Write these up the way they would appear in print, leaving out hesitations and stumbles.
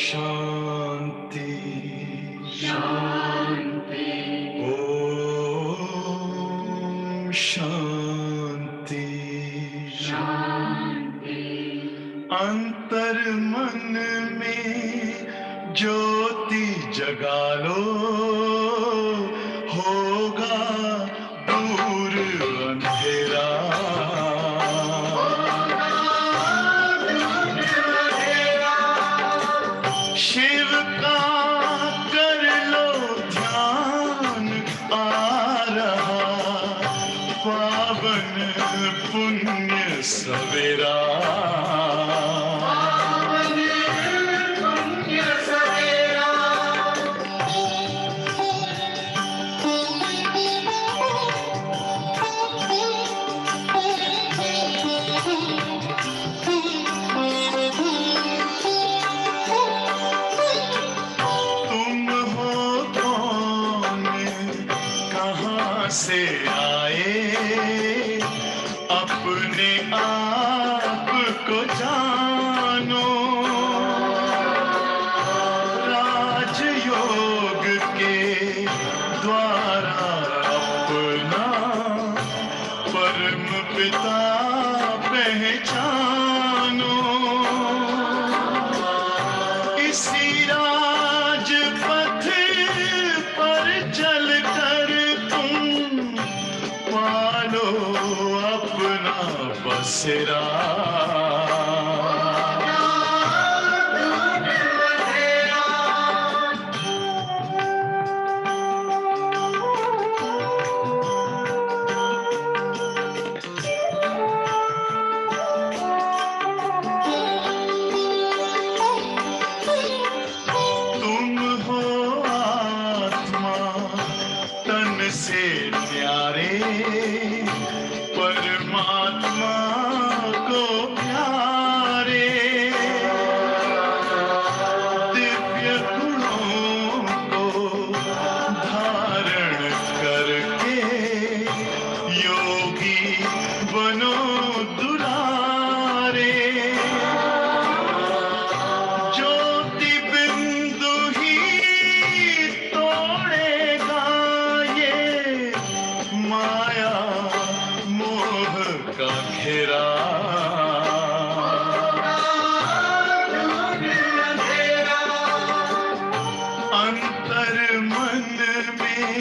शांति शांति। ओम शांति शांति। अंतर मन में ज्योति जगा लो, होगा दूर अंधेरा। शिव का कर लो ध्यान, आ रहा पावन पुण्य सवेरा। से आए अपने आप को जानो, राजयोग के द्वारा अपना परम पिता पहचानो। इसी राजपथ पर चलकर पालो अपना बसेरा। तुम हो आत्मा तन से न्यारे, परमात्मा को प्यारे। दिव्य गुणों को धारण करके योगी बनो दुलारे। ज्योति बिंदु ही तोड़ेगा ये माया मोह का घेरा। अंतर मन में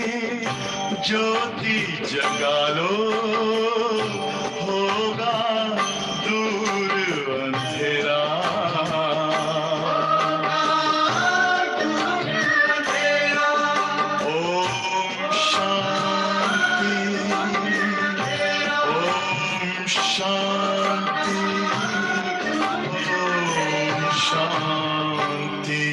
ज्योति जगा लो, होगा दूर अंधेरा। ओम शांति, ओम शांति, ओम शांति।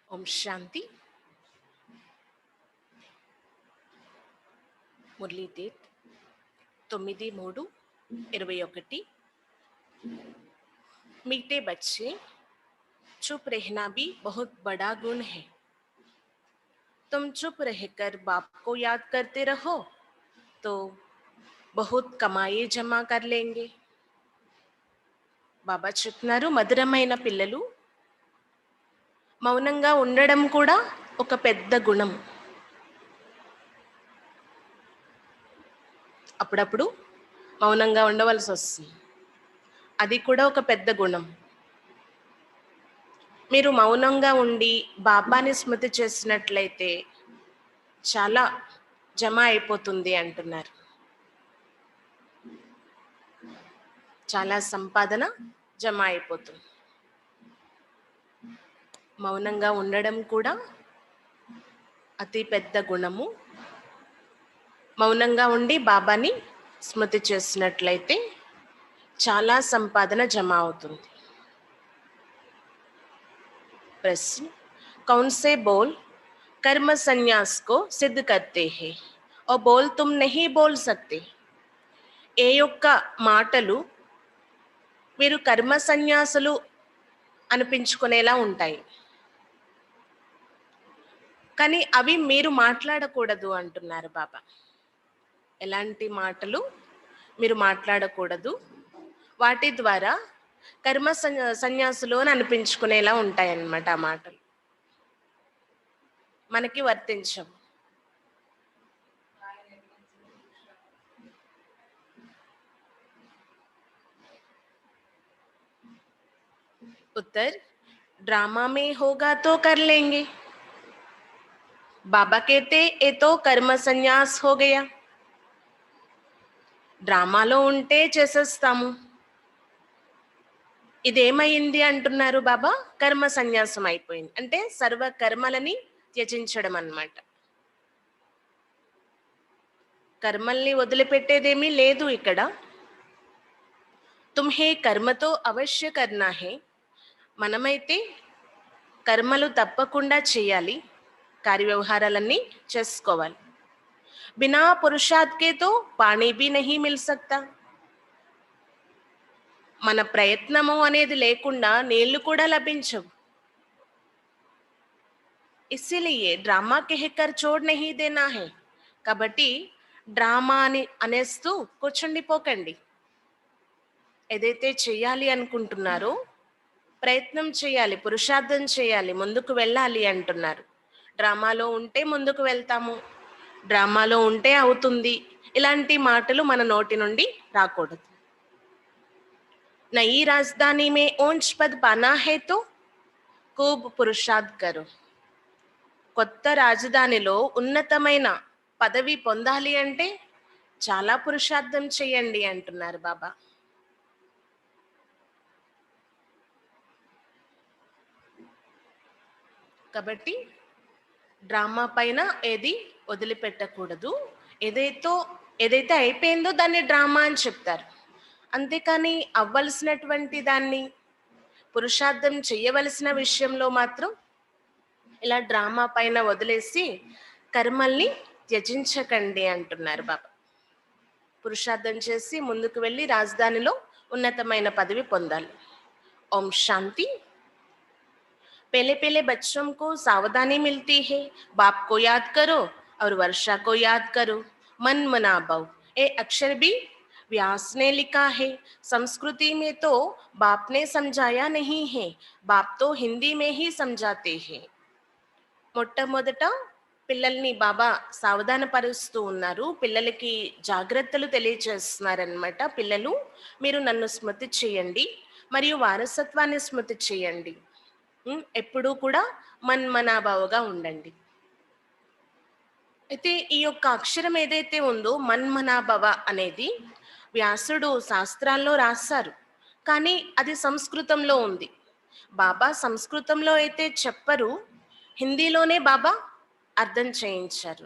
ఓం శాంతి. మురళీ డేట్ 9/3/21. मीठे बच्चे, चुप रहना भी बहुत बड़ा गुण है. तुम चुप रहकर बाप को याद करते रहो तो बहुत कमाई जमा कर लेंगे. బాబా చెప్తున్నారు, మధురమైన పిల్లలు, మౌనంగా ఉండడం కూడా ఒక పెద్ద గుణం. అప్పుడప్పుడు మౌనంగా ఉండవలసి వస్తుంది, అది కూడా ఒక పెద్ద గుణం. మీరు మౌనంగా ఉండి బాబాని స్మృతి చేసినట్లయితే చాలా జమ అయిపోతుంది అంటున్నారు. చాలా సంపాదన జమ అయిపోతుంది. మౌనంగా ఉండడం కూడా అతి పెద్ద గుణము. మౌనంగా ఉండి బాబాని స్మృతి చేసినట్లయితే చాలా సంపాదన జమ అవుతుంది. प्रश्न, कौन से बोल कर्म संन्यास को सिद्ध करते हैं और बोल तुम नहीं बोल सकते? ఏ యొక్క మాటలు మీరు కర్మ సన్యాసులు అనిపించుకునేలా ఉంటాయి, కానీ అవి మీరు మాట్లాడకూడదు అంటున్నారు బాబా. ఎలాంటి మాటలు మీరు మాట్లాడకూడదు, వాటి ద్వారా కర్మ సన్యాసులు అని అనిపించుకునేలా ఉంటాయన్నమాట. ఆ మాటలు మనకి వర్తించవు. उत्तर, ड्रामा में होगा तो कर लेंगे. बाबा कहते ये तो कर्म संन्यास हो गया. డ్రామాలో ఉంటే చేసేస్తాము. ఇదేమైంది అంటున్నారు బాబా? కర్మ సన్యాసం అయిపోయింది అంటే సర్వ కర్మలని త్యజించడం అన్నమాట. కర్మల్ని వదిలిపెట్టేదేమీ లేదు ఇక్కడ. తుమ్హే కర్మతో అవశ్య కర్నా హే. మనమైతే కర్మలు తప్పకుండా చేయాలి, కార్యవ్యవహారాలన్నీ చేసుకోవాలి. బినా పురుషార్థ్ కే తో పానీ భీ నహీ మిల్ సక్తా. మన ప్రయత్నము అనేది లేకుండా నీళ్లు కూడా లభించవు. ఇసిలియే డ్రామా కెహకర్ చోడ్ నహీ దేనా హై. కాబట్టి డ్రామా అని అనేస్తూ కూర్చుండిపోకండి. ఏదైతే చేయాలి అనుకుంటున్నారో ప్రయత్నం చేయాలి, పురుషార్థం చేయాలి, ముందుకు వెళ్ళాలి అంటున్నారు. డ్రామాలో ఉంటే ముందుకు వెళ్తాము, డ్రామాలో ఉంటే అవుతుంది, ఇలాంటి మాటలు మన నోటి నుండి రాకూడదు. నయీ రాజధాని మే ఊంచ్ పద్ పానా హై తో ఖూబ్ పురుషార్థ్ కరో. కొత్త రాజధానిలో ఉన్నతమైన పదవి పొందాలి అంటే చాలా పురుషార్థం చేయండి అంటున్నారు బాబా. కాబట్టి డ్రామా పైన ఏది వదిలిపెట్టకూడదు. ఏదైతే అయిపోయిందో దాన్ని డ్రామా అని చెప్తారు, అంతేకాని అవ్వలసినటువంటి దాన్ని, పురుషార్థం చెయ్యవలసిన విషయంలో మాత్రం ఇలా డ్రామా పైన వదిలేసి కర్మల్ని త్యజించకండి అంటున్నారు బాబా. పురుషార్థం చేసి ముందుకు వెళ్ళి రాజధానిలో ఉన్నతమైన పదవి పొందాలి. ఓం శాంతి. पहले पहले बच्चों को सावधानी मिलती है, बाप को याद करो और वर्षा को याद करो. मन मना भव ये अक्षर भी व्यास ने लिखा है. संस्कृति में तो बाप ने समझाया नहीं है, बाप तो हिंदी में ही समझाते हैं. మొట్టమొదట పిల్లల్ని బాబా సావధాన పరుస్తూ ఉన్నారు, పిల్లలకి జాగ్రత్తలు తెలియజేస్తున్నారనమాట. పిల్లలు, మీరు నన్ను స్మృతి చేయండి మరియు వారసత్వాన్ని స్మృతి చేయండి, ఎప్పుడూ కూడా మన్మనాభావగా ఉండండి. అయితే ఈ యొక్క అక్షరం ఏదైతే ఉందో మన్మనాభవ అనేది వ్యాసుడు శాస్త్రాల్లో రాశారు, కానీ అది సంస్కృతంలో ఉంది. బాబా సంస్కృతంలో అయితే చెప్పరు, హిందీలోనే బాబా అర్థం చేయించారు.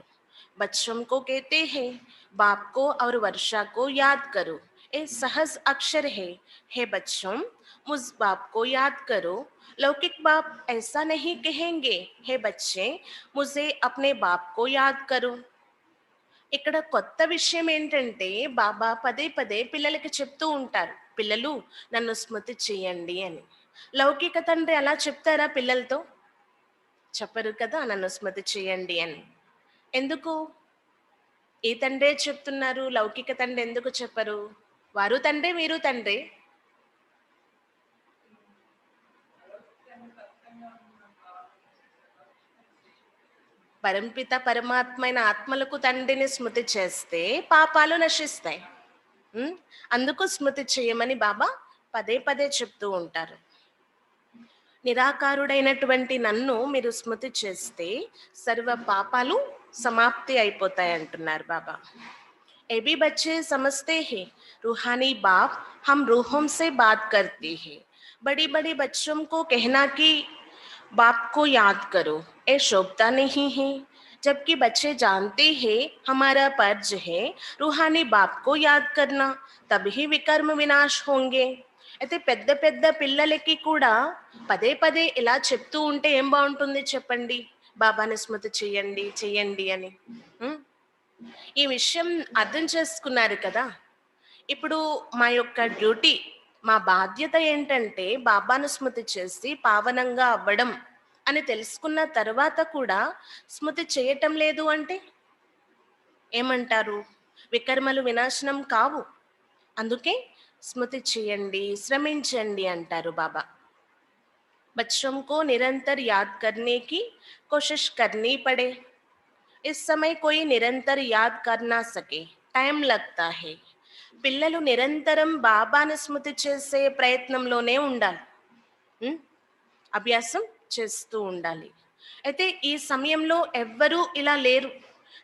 बच्चों को कहते हैं बाप को और वर्षा को याद करो. ये सहज अक्षर है. हे बच्चों, मुझ बाप को याद करो. लौकिक बाप ऐसा नहीं कहेंगे, हे बच्चे मुझे अपने बाप को याद करो. ఇక్కడ కొత్త విషయం ఏంటంటే బాబా పదే పదే పిల్లలకి చెప్తూ ఉంటారు, పిల్లలు నన్ను స్మృతి చేయండి అని. లౌకిక తండ్రి అలా చెప్తారా పిల్లలతో? చెప్పరు కదా, నన్ను స్మృతి చేయండి అని. ఎందుకు? ఏ తండ్రే చెప్తున్నారు, లౌకిక తండ్రి ఎందుకు చెప్పరు? వారు తండ్రి, మీరు తండ్రి. పరంపిత పరమాత్మ అయిన ఆత్మలకు తండ్రిని స్మృతి చేస్తే పాపాలు నశిస్తాయి. అందుకు స్మృతి చేయమని బాబా పదే పదే చెప్తూ ఉంటారు. నిరాకారుడైనటువంటి నన్ను మీరు స్మృతి చేస్తే సర్వ పాపాలు समाप्ति అయిపోతాయి అంటున్నారు బాబా. ఏ भी बच्चे समझते हैं रूहानी बाप हम रूहों से बात करते हैं. बड़ी बड़ी बच्चों को कहना कि बाप को याद करो ये शोभता नहीं है. जबकि बच्चे जानते हैं हमारा फर्ज है रूहानी बाप को याद करना, तभी विकर्म వినాశ్ होंगे. అయితే పెద్ద పెద్ద పిల్లలకి కూడా పదే పదే ఇలా చెప్తూ ఉంటే ఏం బాగుంటుంది చెప్పండి? బాబాని స్మృతి చెయ్యండి చెయ్యండి అని. ఉం? ఈ విషయం అర్థం చేసుకున్నారు కదా. ఇప్పుడు మా యొక్క డ్యూటీ, మా బాధ్యత ఏంటంటే బాబాను స్మృతి చేసి పావనంగా అవ్వడం అని తెలుసుకున్న తర్వాత కూడా స్మృతి చేయటం లేదు అంటే ఏమంటారు? వికర్మలు వినాశనం కావు. అందుకే స్మృతి చేయండి, శ్రమించండి అంటారు బాబా. बच्चों को निरंतर याद करने की कोशिश करनी पड़े. इस समय कोई निरंतर याद कर ना सके, టైం लगता है. పిల్లలు నిరంతరం బాబాను స్మృతి చేసే ప్రయత్నంలోనే ఉండాలి. ఉం? అభ్యాసం చేస్తూ ఉండాలి. అయితే ఈ సమయంలో ఎవ్వరూ ఇలా లేరు,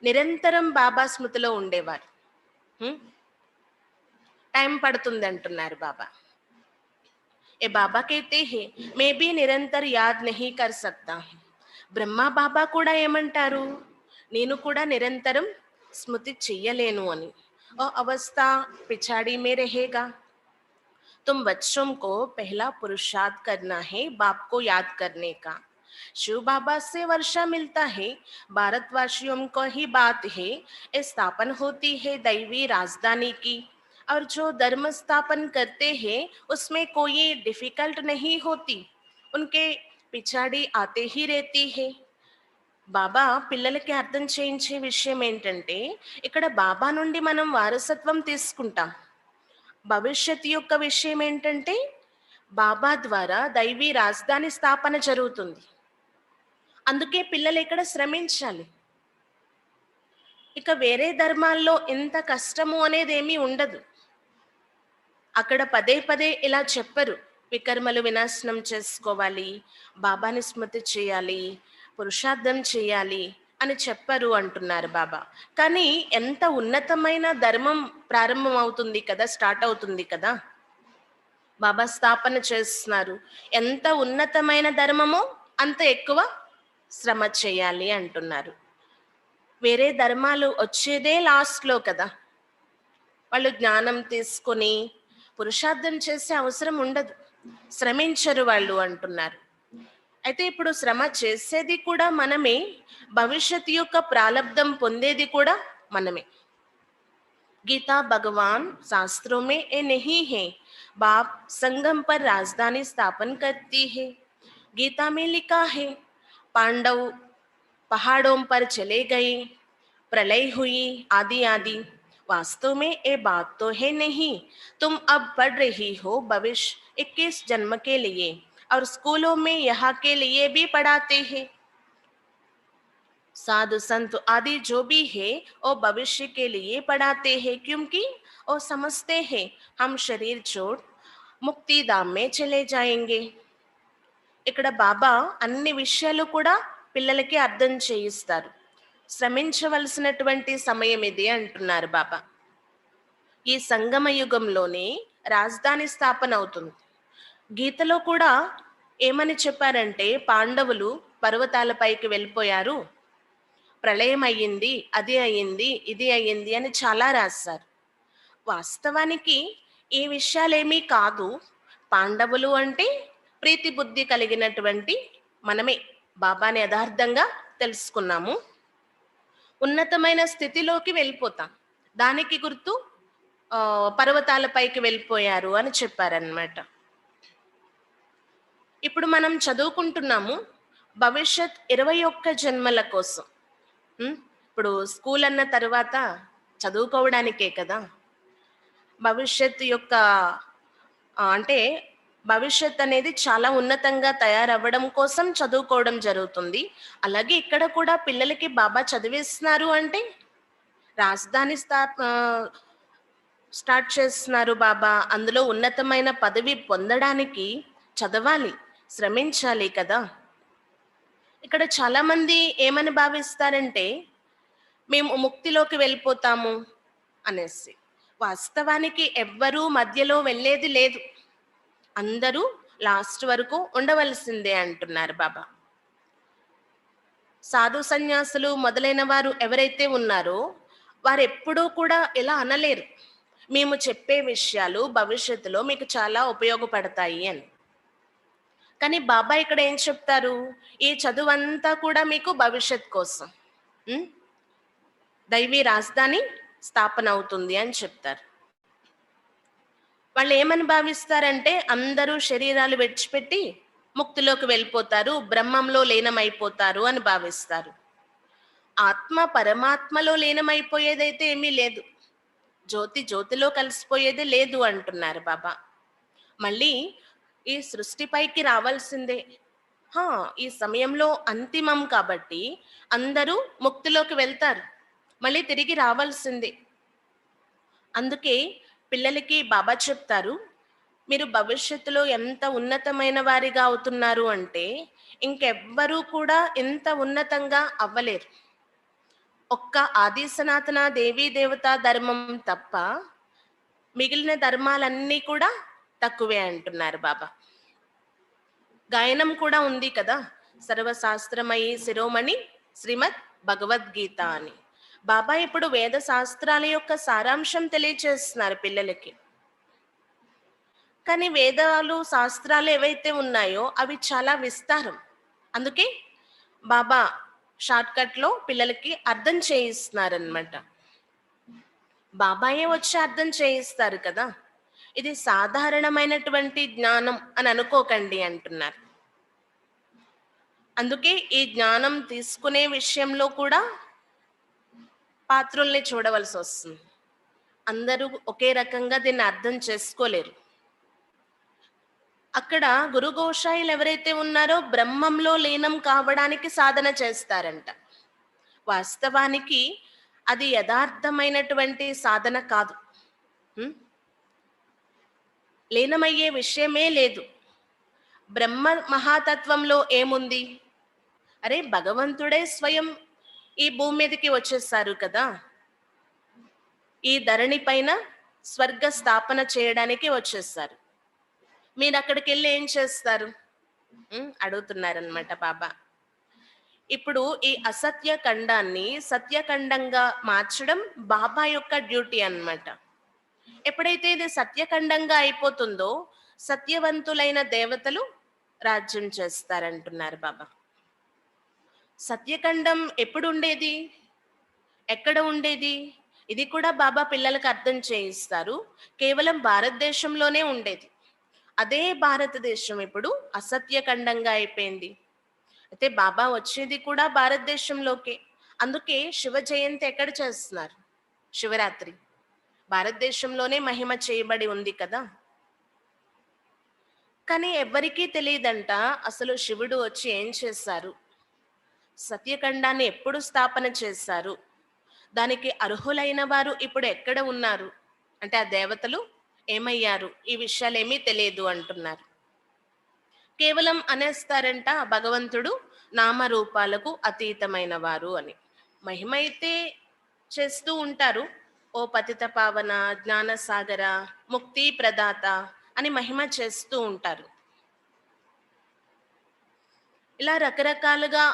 నిరంతరం బాబా స్మృతిలో ఉండేవారు. ఉం? టైం పడుతుంది అంటున్నారు బాబా. ఏ బాబా कहते हैं मैं भी निरंतर याद नहीं कर सकता हूं. బ్రహ్మ బాబా కూడా ఏమంటారు? నేను కూడా నిరంతరం స్మృతి చెయ్యలేను అని. ఓ అవస్థ పిछाड़ी में रहेगा. तुम बच्चों को पहला पुरुषार्थ करना है बाप को याद करने का. शिव बाबा से वर्षा मिलता है, भारतवासियों को ही बात है. ये स्थापन होती है दैवी राजधानी की, और जो धर्म स्थापन करते हैं उसमें कोई डिफिकल्ट नहीं होती, उनके पिछाड़ी आते ही रहती है. బాబా పిల్లలకి అర్థం చేయించే విషయం ఏంటంటే ఇక్కడ బాబా నుండి మనం వారసత్వం తీసుకుంటాం. భవిష్యత్తు యొక్క విషయం ఏంటంటే బాబా ద్వారా దైవీ రాజధాని స్థాపన జరుగుతుంది. అందుకే పిల్లలు ఇక్కడ శ్రమించాలి. ఇక వేరే ధర్మాల్లో ఎంత కష్టము అనేది ఏమీ ఉండదు. అక్కడ పదే పదే ఇలా చెప్పరు, వికర్మలు వినాశనం చేసుకోవాలి, బాబాని స్మృతి చేయాలి, పురుషార్థం చేయాలి అని చెప్పరు అంటున్నారు బాబా. కానీ ఎంత ఉన్నతమైన ధర్మం ప్రారంభం అవుతుంది కదా, స్టార్ట్ అవుతుంది కదా. బాబా స్థాపన చేస్తున్నారు. ఎంత ఉన్నతమైన ధర్మమో అంత ఎక్కువ శ్రమ చేయాలి అంటున్నారు. వేరే ధర్మాలు వచ్చేదే లాస్ట్లో కదా. వాళ్ళు జ్ఞానం తీసుకొని పురుషార్థం చేసే అవసరం ఉండదు, శ్రమించరు వాళ్ళు అంటున్నారు. అయితే ఇప్పుడు శ్రమ చేసేది కూడా మనమే, భవిష్యత్తు యొక్క ప్రాలబ్ధం పొందేది కూడా మనమే. गीता भगवान शास्त्रों में ये नहीं है बाप संगम पर राजधानी स्थापन करती है. गीता में लिखा है पांडव पहाड़ों पर चले गए, प्रलय हुई आदि आदि. वास्तव में ये बात तो है नहीं. तुम अब पढ़ रही हो भविष्य 21 जन्म के लिए, और स्कूलों में यहाँ के लिए भी पढ़ाते हैं. साधु संत आदि जो भी है वो भविष्य के लिए पढ़ाते हैं, क्योंकि वो समझते हैं हम शरीर छोड़ मुक्ति धाम में चले जाएंगे. ఇక్కడ బాబా అన్ని విషయాలు కూడా పిల్లలకి అర్థం చేయిస్తారు. శ్రమించవలసినటువంటి సమయం ఇది అంటున్నారు బాబా. ఈ సంగమ యుగంలోనే రాజధాని స్థాపన అవుతుంది. గీతలో కూడా ఏమని చెప్పారంటే పాండవులు పర్వతాలపైకి వెళ్ళిపోయారు, ప్రళయం అయ్యింది, అది అయ్యింది, ఇది అయ్యింది అని చాలా రాశారు. వాస్తవానికి ఈ విషయాలేమీ కాదు. పాండవులు అంటే ప్రీతి బుద్ధి కలిగినటువంటి మనమే బాబాని యథార్థంగా తెలుసుకున్నాము, ఉన్నతమైన స్థితిలోకి వెళ్ళిపోతాం. దానికి గుర్తు పర్వతాలపైకి వెళ్ళిపోయారు అని చెప్పారనమాట. ఇప్పుడు మనం చదువుకుంటున్నాము భవిష్యత్ 21 జన్మల కోసం. ఇప్పుడు స్కూల్ అన్న తర్వాత చదువుకోవడానికే కదా. భవిష్యత్తు యొక్క అంటే భవిష్యత్ అనేది చాలా ఉన్నతంగా తయారవ్వడం కోసం చదువుకోవడం జరుగుతుంది. అలాగే ఇక్కడ కూడా పిల్లలకి బాబా చదివిస్తున్నారు అంటే రాజధాని స్టార్ట్ చేస్తున్నారు బాబా. అందులో ఉన్నతమైన పదవి పొందడానికి చదవాలి, శ్రమించాలి కదా. ఇక్కడ చాలా మంది ఏమని భావిస్తారంటే మేము ముక్తిలోకి వెళ్ళిపోతాము అనేసి. వాస్తవానికి ఎవ్వరూ మధ్యలో వెళ్ళేది లేదు, అందరూ లాస్ట్ వరకు ఉండవలసిందే అంటున్నారు బాబా. సాధు సన్యాసులు మొదలైన వారు ఎవరైతే ఉన్నారో వారు ఎప్పుడూ కూడా ఇలా అనలేరు, మేము చెప్పే విషయాలు భవిష్యత్తులో మీకు చాలా ఉపయోగపడతాయి అని. కానీ బాబా ఇక్కడ ఏం చెప్తారు, ఈ చదువంతా కూడా మీకు భవిష్యత్ కోసం, ఉం? దైవీ రాజధాని స్థాపన అవుతుంది అని చెప్తారు. వాళ్ళు ఏమని భావిస్తారంటే అందరూ శరీరాలు విడిచిపెట్టి ముక్తిలోకి వెళ్ళిపోతారు, బ్రహ్మంలో లీనమైపోతారు అని భావిస్తారు. ఆత్మ పరమాత్మలో లీనమైపోయేదైతే ఏమీ లేదు, జ్యోతి జ్యోతిలో కలిసిపోయేది లేదు అంటున్నారు బాబా. మళ్ళీ ఈ సృష్టిపైకి రావాల్సిందే. హా, ఈ సమయంలో అంతిమం కాబట్టి అందరూ ముక్తిలోకి వెళ్తారు, మళ్ళీ తిరిగి రావాల్సిందే. అందుకే పిల్లలకి బాబా చెప్తారు, మీరు భవిష్యత్తులో ఎంత ఉన్నతమైన వారిగా అవుతున్నారు అంటే ఇంకెవ్వరూ కూడా ఎంత ఉన్నతంగా అవ్వలేరు. ఒక్క ఆది సనాతన దేవీ దేవతా ధర్మం తప్ప మిగిలిన ధర్మాలన్నీ కూడా తక్కువే అంటున్నారు బాబా. గాయనం కూడా ఉంది కదా, సర్వశాస్త్రమయి శిరోమణి శ్రీమద్ భగవద్గీత అని. బాబా ఇప్పుడు వేద శాస్త్రాల యొక్క సారాంశం తెలియచేస్తున్నారు పిల్లలకి. కానీ వేదాలు శాస్త్రాలు ఏవైతే ఉన్నాయో అవి చాలా విస్తారం. అందుకే బాబా షార్ట్కట్లో పిల్లలకి అర్థం చేయిస్తున్నారనమాట. బాబాయే వచ్చి అర్థం చేయిస్తారు కదా, ఇది సాధారణమైనటువంటి జ్ఞానం అని అనుకోకండి అంటున్నారు. అందుకే ఈ జ్ఞానం తీసుకునే విషయంలో కూడా పాత్రుల్ని చూడవలసి వస్తుంది. అందరూ ఒకే రకంగా దీన్ని అర్థం చేసుకోలేరు. అక్కడ గురు గోషాయిలు ఎవరైతే ఉన్నారో బ్రహ్మంలో లీనం కావడానికి సాధన చేస్తారంట. వాస్తవానికి అది యథార్థమైనటువంటి సాధన కాదు. లీనమయ్యే విషయమే లేదు. బ్రహ్మ మహాతత్వంలో ఏముంది, అరే భగవంతుడే స్వయం ఈ భూమి మీదకి వచ్చేసారు కదా, ఈ ధరణి పైన స్వర్గ స్థాపన చేయడానికి వచ్చేసారు. మీరు అక్కడికి వెళ్ళి ఏం చేస్తారు అడుగుతున్నారనమాట బాబా. ఇప్పుడు ఈ అసత్య ఖండాన్ని సత్యఖండంగా మార్చడం బాబా యొక్క డ్యూటీ అన్నమాట. ఎప్పుడైతే ఇది సత్యఖండంగా అయిపోతుందో సత్యవంతులైన దేవతలు రాజ్యం చేస్తారంటున్నారు బాబా. సత్యఖండం ఎప్పుడు ఉండేది, ఎక్కడ ఉండేది, ఇది కూడా బాబా పిల్లలకు అర్థం చేయిస్తారు. కేవలం భారతదేశంలోనే ఉండేది. అదే భారతదేశం ఇప్పుడు అసత్యఖండంగా అయిపోయింది. అయితే బాబా వచ్చేది కూడా భారతదేశంలోకే. అందుకే శివ జయంతి ఎక్కడ చేస్తున్నారు, శివరాత్రి భారతదేశంలోనే మహిమ చేయబడి ఉంది కదా. కానీ ఎవ్వరికీ తెలియదంట అసలు శివుడు వచ్చి ఏం చేశారు, సత్యఖండాన్ని ఎప్పుడు స్థాపన చేశారు, దానికి అర్హులైన వారు ఇప్పుడు ఎక్కడ ఉన్నారు, అంటే ఆ దేవతలు ఏమయ్యారు, ఈ విషయాలు ఏమీ తెలియదు అంటున్నారు. కేవలం అనేస్తారంట భగవంతుడు నామరూపాలకు అతీతమైన వారు అని. మహిమ అయితే చేస్తూ ఉంటారు, ఓ పతిత పావన, జ్ఞానసాగర, ముక్తి ప్రదాత అని మహిమ చేస్తూ ఉంటారు. ఇలా రకరకాలుగా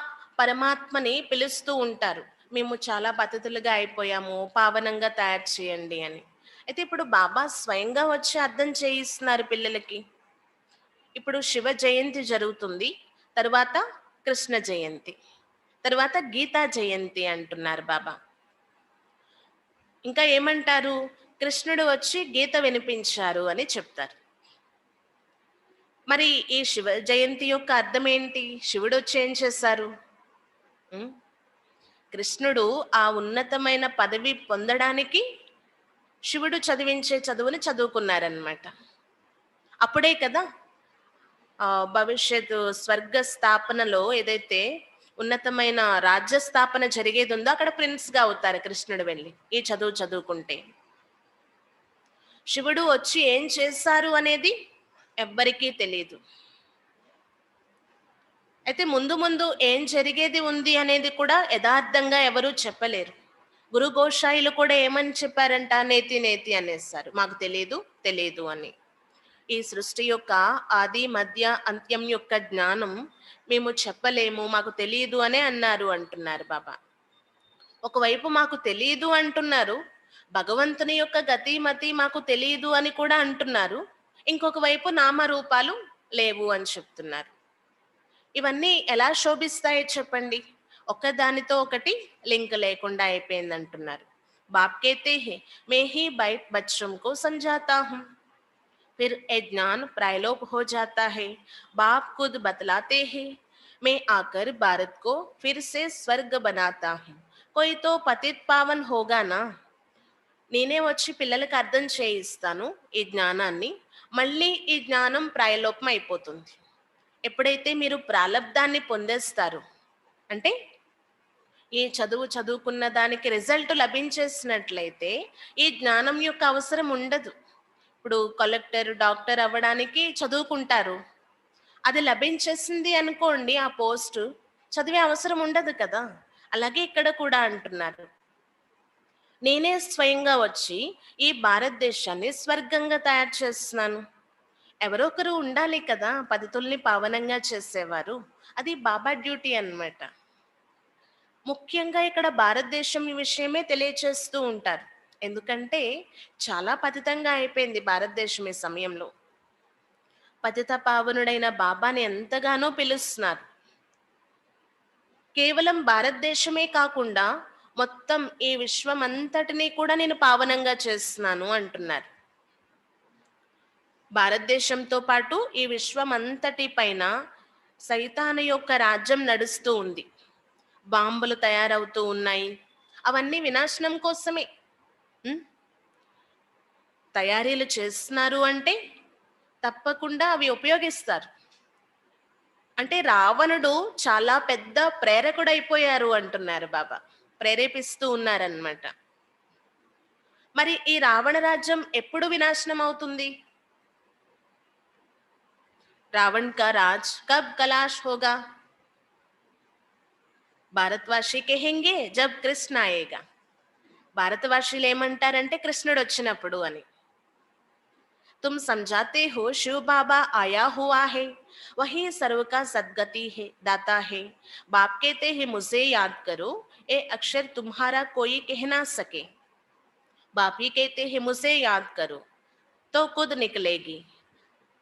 పరమాత్మని పిలుస్తూ ఉంటారు, మేము చాలా పతితులుగా అయిపోయాము, పావనంగా తయారు చేయండి అని. అయితే ఇప్పుడు బాబా స్వయంగా వచ్చి అర్థం చేయిస్తున్నారు పిల్లలకి. ఇప్పుడు శివ జయంతి జరుగుతుంది, తర్వాత కృష్ణ జయంతి, తర్వాత గీతా జయంతి అంటున్నారు బాబా. ఇంకా ఏమంటారు, కృష్ణుడు వచ్చి గీత వినిపించారు అని చెప్తారు. మరి ఈ శివ జయంతి యొక్క అర్థం ఏంటి, శివుడు వచ్చి ఏం చేశారు, కృష్ణుడు ఆ ఉన్నతమైన పదవి పొందడానికి శివుడు చదివించే చదువుని చదువుకున్నారనమాట. అప్పుడే కదా భవిష్యత్తు స్వర్గ స్థాపనలో ఏదైతే ఉన్నతమైన రాజ్య స్థాపన జరిగేది ఉందో అక్కడ ప్రిన్స్ గా అవుతారు కృష్ణుడు వెళ్ళి ఈ చదువు చదువుకుంటే. శివుడు వచ్చి ఏం చేశారు అనేది ఎవ్వరికీ తెలియదు. అయితే ముందు ముందు ఏం జరిగేది ఉంది అనేది కూడా యథార్థంగా ఎవరూ చెప్పలేరు. గురు గోషాయిలు కూడా ఏమని చెప్పారంట, నేతి నేతి అనేస్తారు, మాకు తెలియదు తెలియదు అని. ఈ సృష్టి యొక్క ఆది మధ్య అంత్యం యొక్క జ్ఞానం మేము చెప్పలేము, మాకు తెలియదు అనే అన్నారు అంటున్నారు బాబా. ఒకవైపు మాకు తెలియదు అంటున్నారు, భగవంతుని యొక్క గతి మతి మాకు తెలియదు అని కూడా అంటున్నారు, ఇంకొక వైపు నామరూపాలు లేవు అని చెప్తున్నారు. ఇవన్నీ ఎలా శోభిస్తాయో చెప్పండి. ఒకదానితో ఒకటి లింక్ లేకుండా అయిపోయింది అంటున్నారు. బాప్ कहते हैं मैं ही बैठ बच्चों को समझाता हूँ, फिर ये ज्ञान प्रायलोप हो जाता है। बाप खुद बतलाते हैं मैं आकर भारत को फिर से स्वर्ग बनाता हूँ, कोई तो पतित पावन होगा ना। నేనే వచ్చి పిల్లలకు అర్థం చేయిస్తాను ఈ జ్ఞానాన్ని, మళ్ళీ ఈ జ్ఞానం ప్రాయలోపం అయిపోతుంది. ఎప్పుడైతే మీరు ప్రాలబ్ధాన్ని పొందేస్తారు అంటే ఈ చదువు చదువుకున్న దానికి రిజల్ట్ లభించేసినట్లయితే ఈ జ్ఞానం యొక్క అవసరం ఉండదు. ఇప్పుడు కలెక్టర్ డాక్టర్ అవ్వడానికి చదువుకుంటారు, అది లభించేసింది అనుకోండి ఆ పోస్ట్, చదివే అవసరం ఉండదు కదా. అలాగే ఇక్కడ కూడా అంటున్నారు, నేనే స్వయంగా వచ్చి ఈ భారతదేశాన్ని స్వర్గంగా తయారు చేస్తున్నాను. ఎవరో ఒకరు ఉండాలి కదా పద్ధతుల్ని పావనంగా చేసేవారు, అది బాబా డ్యూటీ అన్నమాట. ముఖ్యంగా ఇక్కడ భారతదేశం ఈ విషయమే తెలియచేస్తూ ఉంటారు, ఎందుకంటే చాలా పతితంగా అయిపోయింది భారతదేశం ఈ సమయంలో. పతిత పావనుడైన బాబాని ఎంతగానో పిలుస్తున్నారు. కేవలం భారతదేశమే కాకుండా మొత్తం ఈ విశ్వం అంతటినీ కూడా నేను పావనంగా చేస్తున్నాను అంటున్నారు. భారతదేశంతో పాటు ఈ విశ్వం అంతటి పైన సైతాను యొక్క రాజ్యం నడుస్తూ ఉంది. బాంబులు తయారవుతూ ఉన్నాయి, అవన్నీ వినాశనం కోసమే. తయారీలు చేస్తున్నారు అంటే తప్పకుండా అవి ఉపయోగిస్తారు. అంటే రావణుడు చాలా పెద్ద ప్రేరకుడైపోయారు అంటున్నారు బాబా, ప్రేరేపిస్తూ ఉన్నారన్నమాట. మరి ఈ రావణ రాజ్యం ఎప్పుడు వినాశనం అవుతుంది? रावण का राज कब कलाश होगा? భారతవాసి కహెంగే జబ్ కృష్ణ ఆయేగా. భారతవాసీలు ఏమంటారంటే కృష్ణుడు వచ్చినప్పుడు అని. तुम समझाते हो शिव बाबा आया हुआ है, वही सर्व का सदगति है, दाता है। बाप कहते हैं मुझे याद करो, ये अक्षर तुम्हारा कोई कह ना सके। बाप ही कहते हैं मुझे याद करो तो खुद निकलेगी।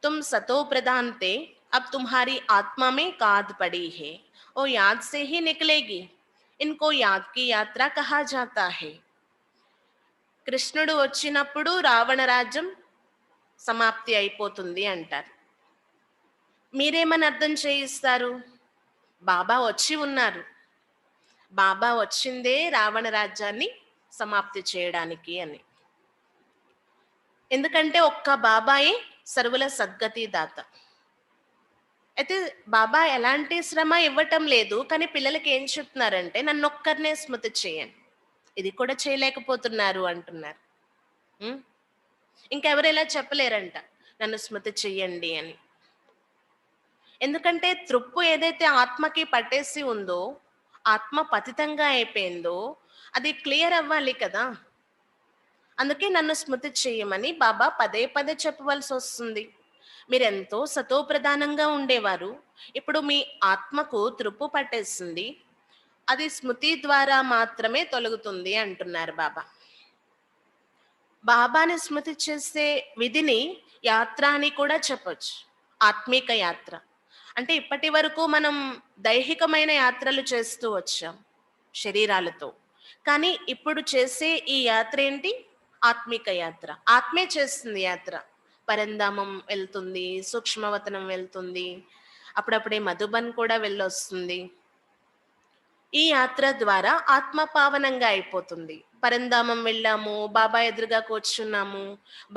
तुम सतो प्रधान थे, अब तुम्हारी आत्मा में काद पड़ी है, वो याद से ही निकलेगी। इनको याद की यात्रा कहा जाता है। కృష్ణుడు వచ్చినప్పుడు రావణ రాజ్యం సమాప్తి అయిపోతుంది అంటారు. మీరేమని అర్థం చేయిస్తారు? బాబా వచ్చి ఉన్నారు, బాబా వచ్చిందే రావణ రాజ్యాన్ని సమాప్తి చేయడానికి అని. ఎందుకంటే ఒక్క బాబాయే సర్వుల సద్గతి దాత. అయితే బాబా ఎలాంటి శ్రమ ఇవ్వటం లేదు, కానీ పిల్లలకి ఏం చెప్తున్నారంటే నన్నొక్కరినే స్మృతి చేయండి, ఇది కూడా చేయలేకపోతున్నారు అంటున్నారు. ఇంకెవరు ఇలా చెప్పలేరంట నన్ను స్మృతి చెయ్యండి అని. ఎందుకంటే త్రుప్పు ఏదైతే ఆత్మకి పట్టేసి ఉందో, ఆత్మ పతితంగా అయిపోయిందో, అది క్లియర్ అవ్వాలి కదా. అందుకే నన్ను స్మృతి చేయమని బాబా పదే పదే చెప్పవలసి వస్తుంది. మీరెంతో సతోప్రధానంగా ఉండేవారు, ఇప్పుడు మీ ఆత్మకు త్రుప్పు పట్టేస్తుంది, అది స్మృతి ద్వారా మాత్రమే తొలగుతుంది అంటున్నారు బాబా. బాబాని స్మృతి చేసే విధిని యాత్ర అని కూడా చెప్పొచ్చు, ఆత్మీక యాత్ర. అంటే ఇప్పటి వరకు మనం దైహికమైన యాత్రలు చేస్తూ వచ్చాం శరీరాలతో, కానీ ఇప్పుడు చేసే ఈ యాత్ర ఏంటి? ఆత్మిక యాత్ర. ఆత్మే చేస్తుంది యాత్ర. పరంధామం వెళ్తుంది, సూక్ష్మవతనం వెళ్తుంది, అప్పుడప్పుడే మధుబన్ కూడా వెళ్ళొస్తుంది. ఈ యాత్ర ద్వారా ఆత్మ పావనంగా అయిపోతుంది. పరంధామం వెళ్ళాము, బాబా ఎదురుగా కూర్చున్నాము,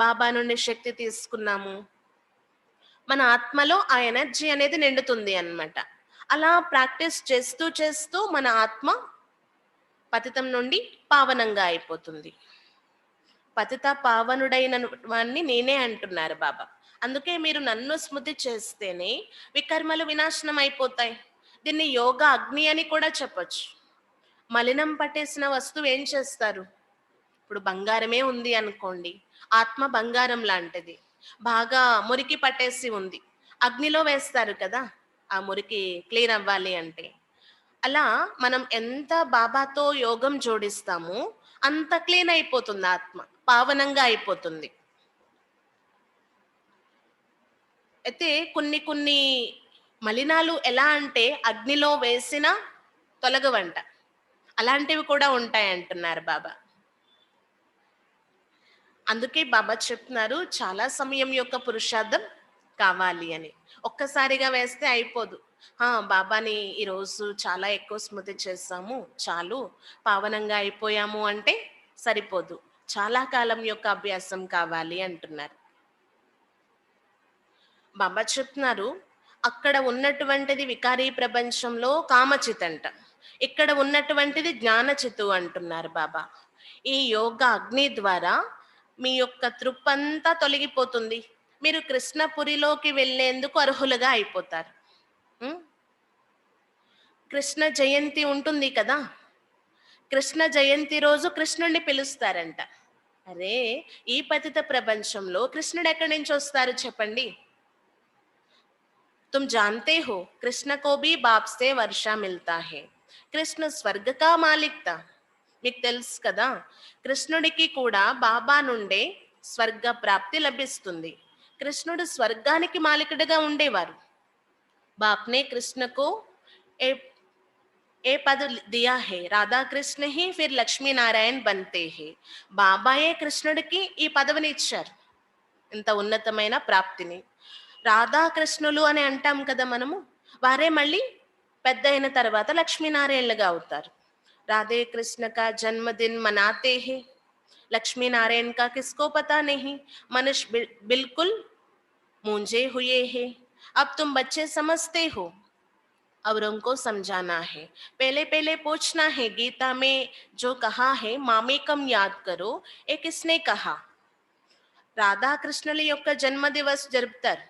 బాబా నుండి శక్తి తీసుకున్నాము, మన ఆత్మలో ఆ ఎనర్జీ అనేది నిండుతుంది అన్నమాట. అలా ప్రాక్టీస్ చేస్తూ చేస్తూ మన ఆత్మ పతితం నుండి పావనంగా అయిపోతుంది. పతిత పావనుడైన వాణ్ణి నేనే అంటున్నారు బాబా. అందుకే మీరు నన్ను స్మృతి చేస్తేనే వికర్మలు వినాశనం అయిపోతాయి. దీన్ని యోగా అగ్ని అని కూడా చెప్పొచ్చు. మలినం పట్టేసిన వస్తువు ఏం చేస్తారు? ఇప్పుడు బంగారమే ఉంది అనుకోండి, ఆత్మ బంగారం లాంటిది. బాగా మురికి పట్టేసి ఉంది. అగ్నిలో వేస్తారు కదా! ఆ మురికి క్లీన్ అవ్వాలి అంటే. అలా మనం ఎంత బాబాతో యోగం జోడిస్తామో అంత క్లీన్ అయిపోతుంది ఆత్మ. పావనంగా అయిపోతుంది. అయితే కొన్ని కొన్ని మలినాలు ఎలా అంటే అగ్నిలో వేసినా తొలగవంట. అలాంటివి కూడా ఉంటాయంటున్నారు బాబా. అందుకే బాబా చెప్తున్నారు చాలా సమయం యొక్క పురుషార్థం కావాలి అని. ఒక్కసారిగా వేస్తే అయిపోదు. బాబాని ఈరోజు చాలా ఎక్కువ స్మృతి చేశాము, చాలు పావనంగా అయిపోయాము అంటే సరిపోదు. చాలా కాలం యొక్క అభ్యాసం కావాలి అంటున్నారు. బాబా చెప్తున్నారు అక్కడ ఉన్నటువంటిది వికారీ ప్రపంచంలో కామచిత్ అంట, ఇక్కడ ఉన్నటువంటిది జ్ఞానచితు అంటున్నారు బాబా. ఈ యోగ అగ్ని ద్వారా మీ యొక్క తృప్పంతా తొలగిపోతుంది. మీరు కృష్ణపురిలోకి వెళ్ళేందుకు అర్హులుగా అయిపోతారు. ఉం? కృష్ణ జయంతి ఉంటుంది కదా, కృష్ణ జయంతి రోజు కృష్ణుడిని పిలుస్తారంట. అరే, ఈ పతిత ప్రపంచంలో కృష్ణుడు ఎక్కడి నుంచి వస్తారు చెప్పండి? तुम जानते हो कृष्ण को भी बाप से वर्षा मिलता है. కృష్ణ స్వర్గ కా మాలిక్త. మీకు తెలుసు కదా, కృష్ణుడికి కూడా బాబా నుండే స్వర్గ ప్రాప్తి లభిస్తుంది. కృష్ణుడు స్వర్గానికి మాలికుడిగా ఉండేవారు. బాప్నే కృష్ణకు ఏ ఏ పద దియా హే, రాధా కృష్ణ హి ఫిర్ లక్ష్మీ నారాయణ బంతే హే. బాబాయే కృష్ణుడికి ఈ పదవిని ఇచ్చారు, ఇంత ఉన్నతమైన ప్రాప్తిని. రాధాకృష్ణులు అని అంటాం కదా మనము, వారే మళ్ళీ పెద్ద అయిన తర్వాత లక్ష్మీనారాయణలుగా అవుతారు. రాధే కృష్ణ కా జన్మదిన్ మనాతే హే, लक्ष्मी नारायण का किसको पता नहीं. मनुष्य बिल्कुल मूंझे हुए हैं. अब तुम बच्चे समझते हो, औरों को समझाना है. पहले पहले पूछना है, गीता में जो कहा है मामेकम याद करो, ये किसने कहा? రాధాకృష్ణుల యొక్క జన్మదివస్ జరుపుతారు,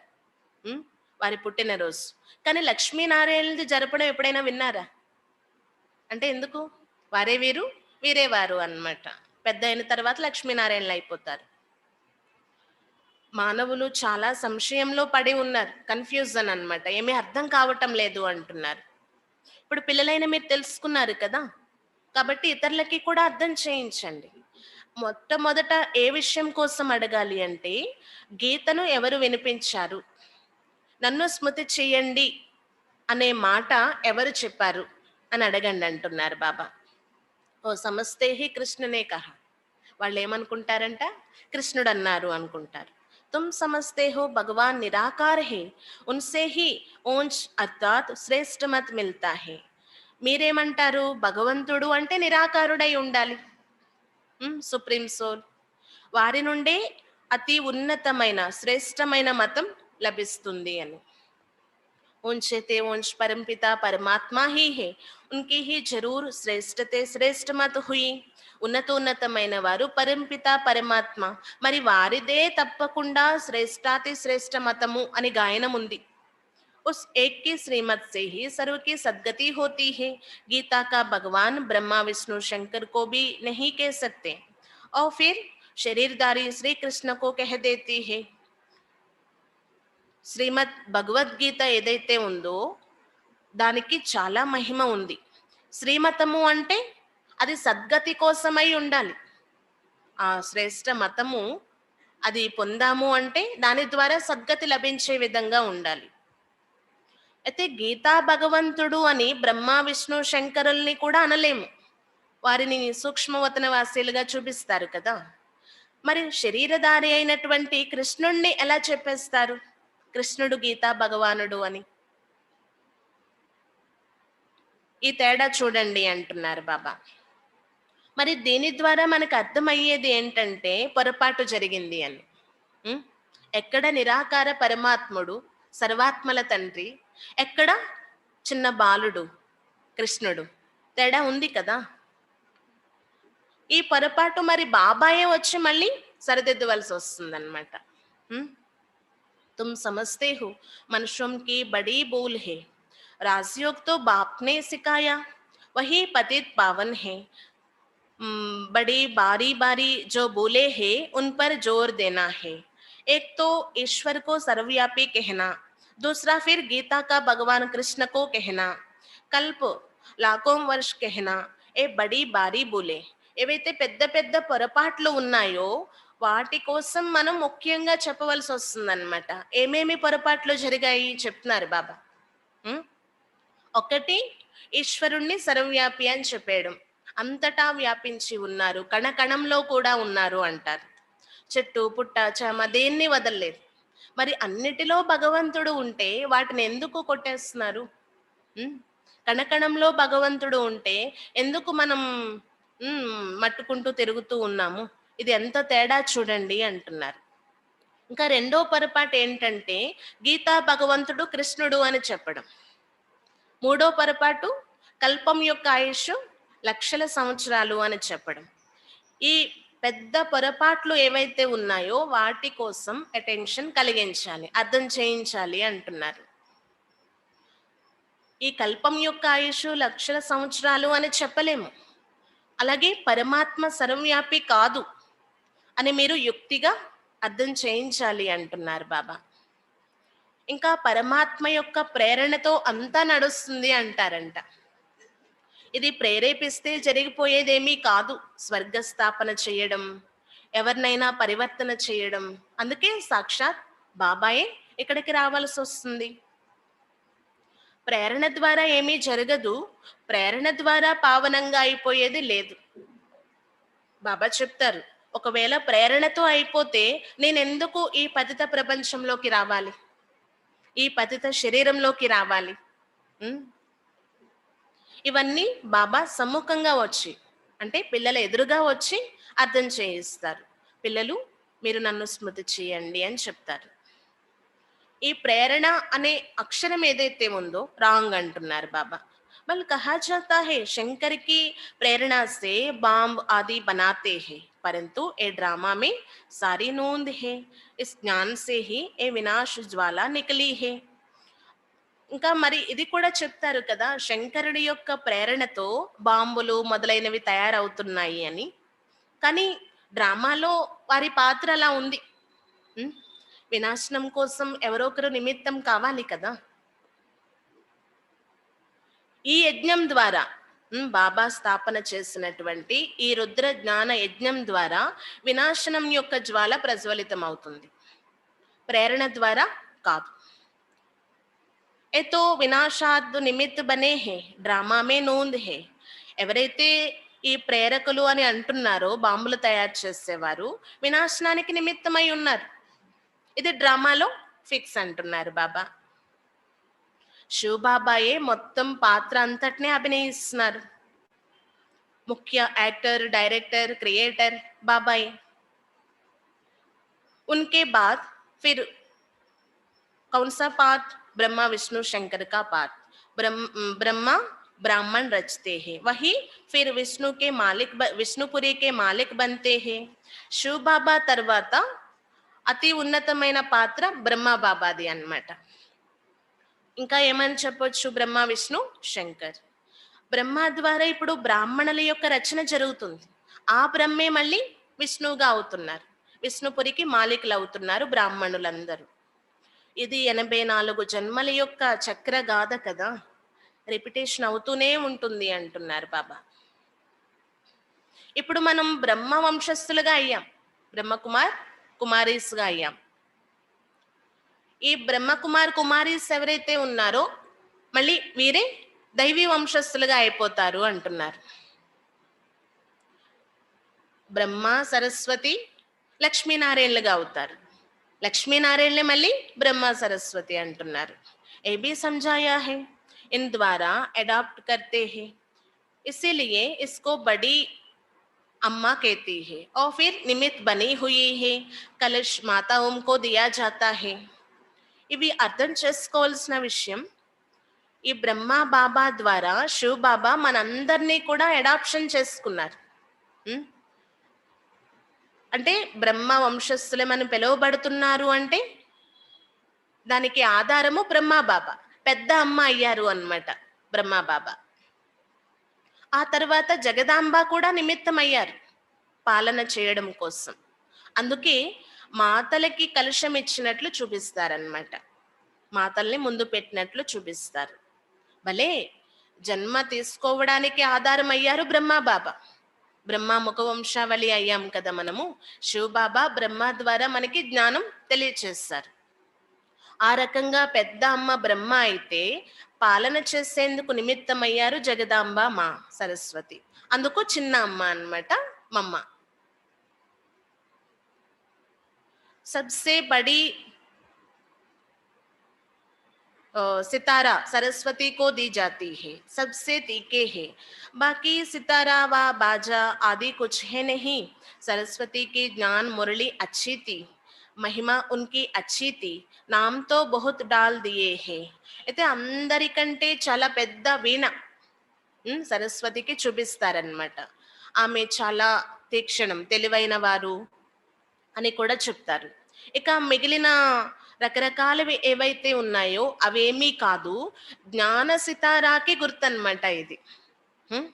వారి పుట్టినరోజు. కానీ లక్ష్మీనారాయణది జరపడం ఎప్పుడైనా విన్నారా? అంటే ఎందుకు? వారే వీరు, వీరే వారు అన్నమాట. పెద్ద అయిన తర్వాత లక్ష్మీనారాయణలు అయిపోతారు. మానవులు చాలా సంశయంలో పడి ఉన్నారు, కన్ఫ్యూజన్ అన్నమాట. ఏమీ అర్థం కావటం లేదు అంటున్నారు. ఇప్పుడు పిల్లలైన మీరు తెలుసుకున్నారు కదా, కాబట్టి ఇతరులకి కూడా అర్థం చేయించండి. మొట్టమొదట ఏ విషయం కోసం అడగాలి అంటే, గీతను ఎవరు వినిపించారు, నన్ను స్మృతి చెయ్యండి అనే మాట ఎవరు చెప్పారు అని అడగండి అంటున్నారు బాబా. ఓ సమస్తే హి కృష్ణనే కహా. వాళ్ళు ఏమనుకుంటారంట, కృష్ణుడు అన్నారు అనుకుంటారు. తుమ్ సమస్తే హో భగవాన్ నిరాకార్ హే, ఉన్సే హి ఓంచ్ అర్థాత్ శ్రేష్ఠ మత్ మిల్తా హే. మీరేమంటారు, భగవంతుడు అంటే నిరాకారుడై ఉండాలి, సుప్రీం సోల్, వారి నుండే అతి ఉన్నతమైన శ్రేష్టమైన మతం లభిస్తుంది అని. उनसे ते उनस परमपिता परमात्मा ही है, उनकी ही जरूर श्रेष्ठते श्रेष्ठ मत हुई. ఉన్నతమైన వారు పరంపిత పరమాత్మ, మరి వారిదే తప్పకుండా శ్రేష్టాతి శ్రేష్ఠ మతము అని గాయనం ఉంది. उस एक की श्रीमत से ही सर्व की सद्गति होती है. गीता का भगवान ब्रह्मा विष्णु शंकर को भी नहीं कह सकते, और फिर शरीरधारी श्री कृष्ण को कह देती है. శ్రీమద్ భగవద్గీత ఏదైతే ఉందో దానికి చాలా మహిమ ఉంది. శ్రీమతము అంటే అది సద్గతి కోసమై ఉండాలి. ఆ శ్రేష్ఠ మతము అది పొందాము అంటే దాని ద్వారా సద్గతి లభించే విధంగా ఉండాలి. అయితే గీతా భగవంతుడు అని బ్రహ్మ విష్ణు శంకరుల్ని కూడా అనలేము, వారిని సూక్ష్మవతన వాసీలుగా చూపిస్తారు కదా. మరి శరీరధారి అయినటువంటి కృష్ణుణ్ణి ఎలా చెప్పేస్తారు కృష్ణుడు గీతా భగవానుడు అని? ఈ తేడా చూడండి అంటున్నారు బాబా. మరి దీని ద్వారా మనకు అర్థమయ్యేది ఏంటంటే పొరపాటు జరిగింది అని. ఎక్కడ నిరాకార పరమాత్ముడు సర్వాత్మల తండ్రి, ఎక్కడ చిన్న బాలుడు కృష్ణుడు, తేడా ఉంది కదా. ఈ పొరపాటు మరి బాబాయే వచ్చి మళ్ళీ సరిదిద్దవలసి వస్తుందన్నమాట. तुम समझते हो मनुष्यों की बड़ी भूल है, राजयोग तो बाप ने सिखाया, वही पतित पावन है. बड़ी बारी बारी जो बोले हैं उन पर जोर देना है. एक तो ईश्वर को सर्वव्यापी कहना, दूसरा फिर गीता का भगवान कृष्ण को कहना, కల్ప్ లాఖోం వర్ష్ కెహనా ఏ బడి బారీ బోలే. ఏవైతే పెద్ద పెద్ద పొరపాట్లు ఉన్నాయో వాటి కోసం మనం ముఖ్యంగా చెప్పవలసి వస్తుందన్నమాట. ఏమేమి పొరపాట్లు జరిగాయి చెప్తున్నారు బాబా. ఉం? ఒకటి, ఈశ్వరుణ్ణి సర్వవ్యాపి అని చెప్పేయడం. అంతటా వ్యాపించి ఉన్నారు, కణకణంలో కూడా ఉన్నారు అంటారు. చెట్టు పుట్ట చమ దేన్ని వదలలేదు. మరి అన్నిటిలో భగవంతుడు ఉంటే వాటిని ఎందుకు కొట్టేస్తున్నారు? ఉం? కణకణంలో భగవంతుడు ఉంటే ఎందుకు మనం మట్టుకుంటూ తిరుగుతూ ఉన్నాము? ఇది ఎంత తేడా చూడండి అంటున్నారు. ఇంకా రెండో పొరపాటు ఏంటంటే గీతా భగవంతుడు కృష్ణుడు అని చెప్పడం. మూడో పొరపాటు కల్పం యొక్క ఆయుష్ లక్షల సంవత్సరాలు అని చెప్పడం. ఈ పెద్ద పొరపాట్లు ఏవైతే ఉన్నాయో వాటి కోసం అటెన్షన్ కలిగించాలి, అర్థం చేయించాలి అంటున్నారు. ఈ కల్పం యొక్క ఆయుష్ లక్షల సంవత్సరాలు అని చెప్పలేము. అలాగే పరమాత్మ సర్వవ్యాపి కాదు అని మీరు యుక్తిగా అర్థం చేయించాలి అంటున్నారు బాబా. ఇంకా పరమాత్మ యొక్క ప్రేరణతో అంతా నడుస్తుంది అంటారంట. ఇది ప్రేరేపిస్తే జరిగిపోయేదేమీ కాదు. స్వర్గస్థాపన చేయడం, ఎవరినైనా పరివర్తన చేయడం, అందుకే సాక్షాత్ బాబాయే ఇక్కడికి రావాల్సి వస్తుంది. ప్రేరణ ద్వారా ఏమీ జరగదు, ప్రేరణ ద్వారా పావనంగా అయిపోయేది లేదు. బాబా చెప్తారు, ఒకవేళ ప్రేరణతో అయిపోతే నేనెందుకు ఈ పతిత ప్రపంచంలోకి రావాలి, ఈ పతిత శరీరంలోకి రావాలి? ఇవన్నీ బాబా సమ్ముఖంగా వచ్చి, అంటే పిల్లల ఎదురుగా వచ్చి అర్థం చేయిస్తారు. పిల్లలు మీరు నన్ను స్మృతి చేయండి అని చెప్తారు. ఈ ప్రేరణ అనే అక్షరం ఏదైతే ఉందో రాంగ్ అంటున్నారు బాబా. बल कहा जाता है शंकर की प्रेरणा से बॉम्ब आदि बनाते हैं, परंतु ये ड्रामा में सारी नोंद है, इस ज्ञान से ही ये विनाश ज्वाला निकली है. ఇంకా మరి ఇది కూడా చెప్తారు కదా, శంకరుడి యొక్క ప్రేరణతో బాంబులు మొదలైనవి తయారవుతున్నాయి అని. కానీ డ్రామాలో వారి పాత్ర అలా ఉంది. వినాశనం కోసం ఎవరో ఒకరు నిమిత్తం కావాలి కదా. ఈ యజ్ఞం ద్వారా బాబా స్థాపన చేసినటువంటి ఈ రుద్ర జ్ఞాన యజ్ఞం ద్వారా వినాశనం యొక్క జ్వాల ప్రజ్వలితం అవుతుంది, ప్రేరణ ద్వారా కాదు. ఏ తో వినాశాద్ నిమిత్ బనే హే, డ్రామా మే నోంద్ హే. ఎవరైతే ఈ ప్రేరకులు అని అంటున్నారో, బాంబులు తయారు చేసేవారు వినాశనానికి నిమిత్తమై ఉన్నారు. ఇది డ్రామాలో ఫిక్స్ అంటున్నారు బాబా. శివబాబాయే మొత్తం పాత్ర అంతటినే అభినయిస్తున్నారు. ముఖ్య యాక్టర్, డైరెక్టర్, క్రియేటర్ బాబాయే. उनके बाद फिर कौन सा पाठ? ब्रह्मा विष्णु शंकर का पाठ. ब्रह्मा ब्राह्मण रचते हैं, वही फिर विष्णु के मालिक, विष्णुपुरी के मालिक बनते हैं. शिव बाबा తర్వాత అతి ఉన్నతమైన పాత్ర బ్రహ్మ బాబాది అన్నమాట. ఇంకా ఏమని చెప్పొచ్చు? బ్రహ్మ విష్ణు శంకర్. బ్రహ్మ ద్వారా ఇప్పుడు బ్రాహ్మణుల యొక్క రచన జరుగుతుంది. ఆ బ్రహ్మే మళ్ళీ విష్ణువుగా అవుతున్నారు, విష్ణుపురికి మాలికులు అవుతున్నారు బ్రాహ్మణులందరూ. ఇది 84 జన్మల యొక్క చక్రగాథ కదా, రిపిటేషన్ అవుతూనే ఉంటుంది అంటున్నారు బాబా. ఇప్పుడు మనం బ్రహ్మ వంశస్థులుగా అయ్యాం, బ్రహ్మకుమార్ కుమారీస్గా అయ్యాం. ఈ బ్రహ్మకుమార్ కుమారీస్ ఎవరైతే ఉన్నారో మళ్ళీ వీరే దైవీ వంశస్థులుగా అయిపోతారు అంటున్నారు. బ్రహ్మ సరస్వతి లక్ష్మీనారాయణలుగా అవుతారు, లక్ష్మీనారాయణలే మళ్ళీ బ్రహ్మ సరస్వతి అంటున్నారు. ఏ भी समझाया है, इन द्वारा अडॉप्ट करते हैं, इसीलिए इसको बड़ी अम्मा कहती है और फिर निमित्त बनी हुई है, कलश माताओं को दिया जाता है. ఇవి అర్థం చేసుకోవాల్సిన విషయం. ఈ బ్రహ్మ బాబా ద్వారా శివ్ బాబా మనందరినీ కూడా అడాప్షన్ చేసుకున్నారు. అంటే బ్రహ్మ వంశస్థులమని పిలువబడుతున్నారు అంటే దానికి ఆధారము బ్రహ్మ బాబా, పెద్ద అమ్మ అయ్యారు అన్నమాట బ్రహ్మ బాబా. ఆ తర్వాత జగదాంబ కూడా నిమిత్తం అయ్యారు పాలన చేయడం కోసం. అందుకే మాతలకి కలుషం ఇచ్చినట్లు చూపిస్తారనమాట. మాతల్ని ముందు పెట్టినట్లు చూపిస్తారు. భలే జన్మ తీసుకోవడానికి ఆధారం అయ్యారు బ్రహ్మబాబా. బ్రహ్మ ముఖవంశావళి అయ్యాం కదా మనము. శివబాబా బ్రహ్మ ద్వారా మనకి జ్ఞానం తెలియచేస్తారు. ఆ రకంగా పెద్ద అమ్మ బ్రహ్మ అయితే పాలన చేసేందుకు నిమిత్తమయ్యారు జగదాంబ మా సరస్వతి. అందుకు చిన్న అమ్మ అన్నమాట మమ్మ. सबसे बड़ी सितारा सरस्वती को दी जाती है, सबसे तीखे है। बाकी सितारा व बाजा आदि कुछ है नहीं। सरस्वती की ज्ञान मुरली अच्छी थी, महिमा उनकी अच्छी थी, नाम तो बहुत डाल दिए हैं। అయితే అందరికంటే చాలా పెద్ద వీణ సరస్వతికి చూపిస్తారనమాట. ఆమె చాలా తీక్షణం, తెలివైన వారు అని కూడా చెప్తారు. ఇక మిగిలిన రకరకాలవి ఏవైతే ఉన్నాయో అవేమీ కాదు, జ్ఞాన సితారాకి గుర్తన్నమాట ఇది. హ్మ్.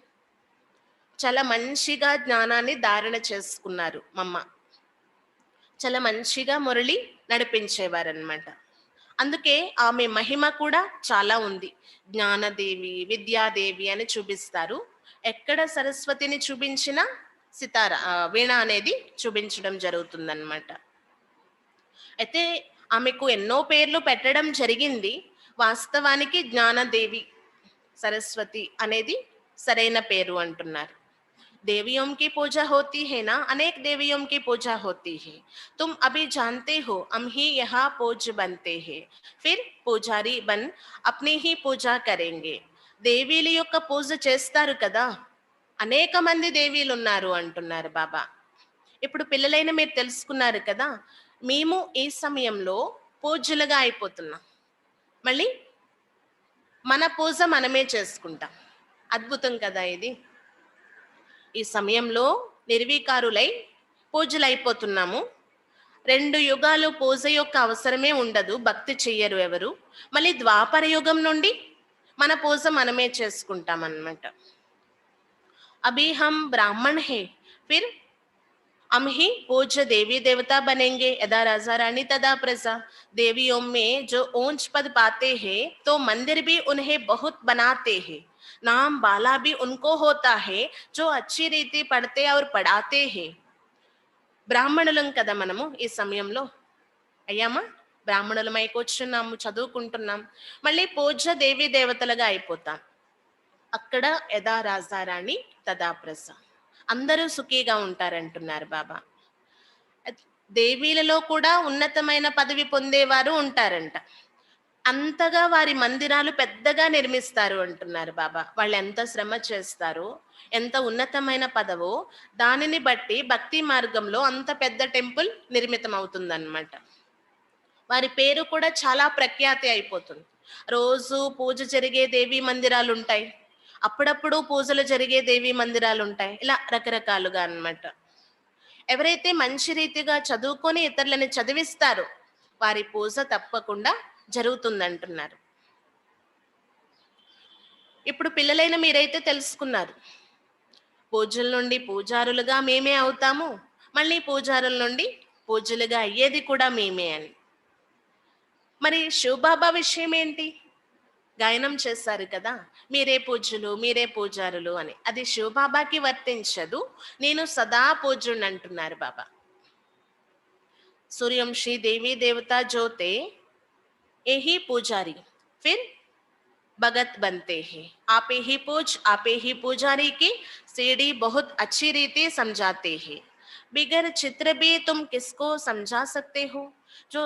చాలా మంచిగా జ్ఞానాన్ని ధారణ చేసుకున్నారు మమ్మ. చాలా మంచిగా మురళి నడిపించేవారనమాట. అందుకే ఆమె మహిమ కూడా చాలా ఉంది. జ్ఞానదేవి, విద్యాదేవి అని చూపిస్తారు. ఎక్కడ సరస్వతిని చూపించినా వీణ అనేది చూపించడం జరుగుతుందన్నమాట. అయితే ఆమెకు ఎన్నో పేర్లు పెట్టడం జరిగింది. వాస్తవానికి జ్ఞానదేవి సరస్వతి అనేది సరైన పేరు అంటున్నారు. देवियों की पूजा होती है ना, अनेक देवियों की पूजा होती है। तुम अभी जानते हो हम ही यहाँ पूज बनते हैं, फिर పూజారి బన్ अपनी ही పూజా करेंगे। దేవీల యొక్క పూజ చేస్తారు కదా, అనేక మంది దేవీలు ఉన్నారు అంటున్నారు బాబా. ఇప్పుడు పిల్లలైన మీరు తెలుసుకున్నారు కదా, మేము ఈ సమయంలో పూజ్యులుగా అయిపోతున్నాం. మళ్ళీ మన పూజ మనమే చేసుకుంటాం. అద్భుతం కదా ఇది. ఈ సమయంలో నిర్వీకారులై పూజలైపోతున్నాము. 2 యుగాలు పూజ యొక్క అవసరమే ఉండదు, భక్తి చెయ్యరు ఎవరు. మళ్ళీ ద్వాపర యుగం నుండి మన పూజ మనమే చేసుకుంటాం అన్నమాట. అభి హమ్ బ్రాహ్మణ్ హే, ఫిర్ हम ही पूज्य देवी देवता बनेंगे। यदा राजा रानी तदा प्रजा। देवियों में जो ऊंच पद पाते हैं तो मंदिर भी उन्हें बहुत बनाते हैं। नाम बाला भी उनको होता है जो अच्छी रीति पढ़ते और पढ़ाते हैं। బ్రాహ్మణులం కదా మనము ఈ సమయంలో. అయ్యామా? బ్రాహ్మణులమై కూర్చున్నాము, చదువుకుంటున్నాం. మళ్ళీ పూజ్య దేవీ దేవతలుగా అయిపోతాం. అక్కడ యదా రాజారాణి తదా ప్రజ, అందరూ సుఖీగా ఉంటారంటున్నారు బాబా. దేవీలలో కూడా ఉన్నతమైన పదవి పొందేవారు ఉంటారంట. అంతగా వారి మందిరాలు పెద్దగా నిర్మిస్తారు అంటున్నారు బాబా. వాళ్ళు ఎంత శ్రమ చేస్తారో, ఎంత ఉన్నతమైన పదవో దానిని బట్టి భక్తి మార్గంలో అంత పెద్ద టెంపుల్ నిర్మితం అవుతుందన్నమాట. వారి పేరు కూడా చాలా ప్రఖ్యాతి అయిపోతుంది. రోజు పూజ జరిగే దేవీ మందిరాలు ఉంటాయి, అప్పుడప్పుడు పూజలు జరిగే దేవీ మందిరాలు ఉంటాయి. ఇలా రకరకాలుగా అన్నమాట. ఎవరైతే మంచి రీతిగా చదువుకొని ఇతరులని చదివిస్తారో వారి పూజ తప్పకుండా జరుగుతుందంటున్నారు. ఇప్పుడు పిల్లలైన మీరైతే తెలుసుకున్నారు, పూజల నుండి పూజారులుగా మేమే అవుతాము, మళ్ళీ పూజారుల నుండి పూజలుగా అయ్యేది కూడా మేమే అని. మరి శివబాబా విషయం ఏంటి? గాయనం చేశారు కదా, మీరే పూజ్యులు, మీరే పూజారులు అని. అది శివబాబాకి వర్తించదు, నేను సదా పూజ్యుని అంటున్నారు బాబా. सूर्यवंशी देवी देवता जो थे यही पुजारी फिर भगत बनते हैं। आप ही पुजारी की सीढ़ी बहुत अच्छी रीति समझाते हैं। बिगर चित्र भी तुम किसको समझा सकते हो? जो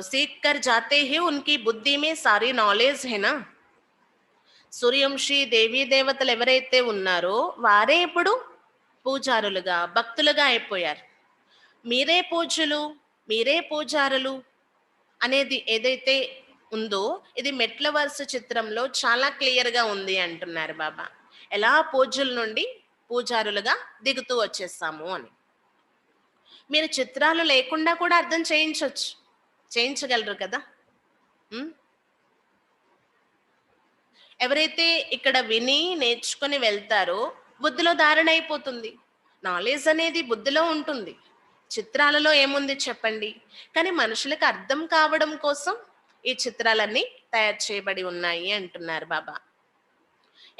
सीख कर जाते हैं उनकी बुद्धि में सारी नॉलेज है ना. సూర్యవంశీ దేవీ దేవతలు ఎవరైతే ఉన్నారో వారే ఇప్పుడు పూజారులుగా, భక్తులుగా అయిపోయారు. మీరే పూజ్యులు, మీరే పూజారులు అనేది ఏదైతే ఉందో ఇది మెట్ల వరుస చిత్రంలో చాలా క్లియర్గా ఉంది అంటున్నారు బాబా. ఎలా పూజ్యుల నుండి పూజారులుగా దిగుతూ వచ్చేస్తాము అని. మీరు చిత్రాలు లేకుండా కూడా అర్థం చేయించగలరు కదా. ఎవరైతే ఇక్కడ విని నేర్చుకుని వెళ్తారో బుద్ధిలో ధారణ అయిపోతుంది. నాలెడ్జ్ అనేది బుద్ధిలో ఉంటుంది. చిత్రాలలో ఏముంది చెప్పండి? కానీ మనుషులకు అర్థం కావడం కోసం ఈ చిత్రాలన్నీ తయారు చేయబడి ఉన్నాయి అంటున్నారు బాబా.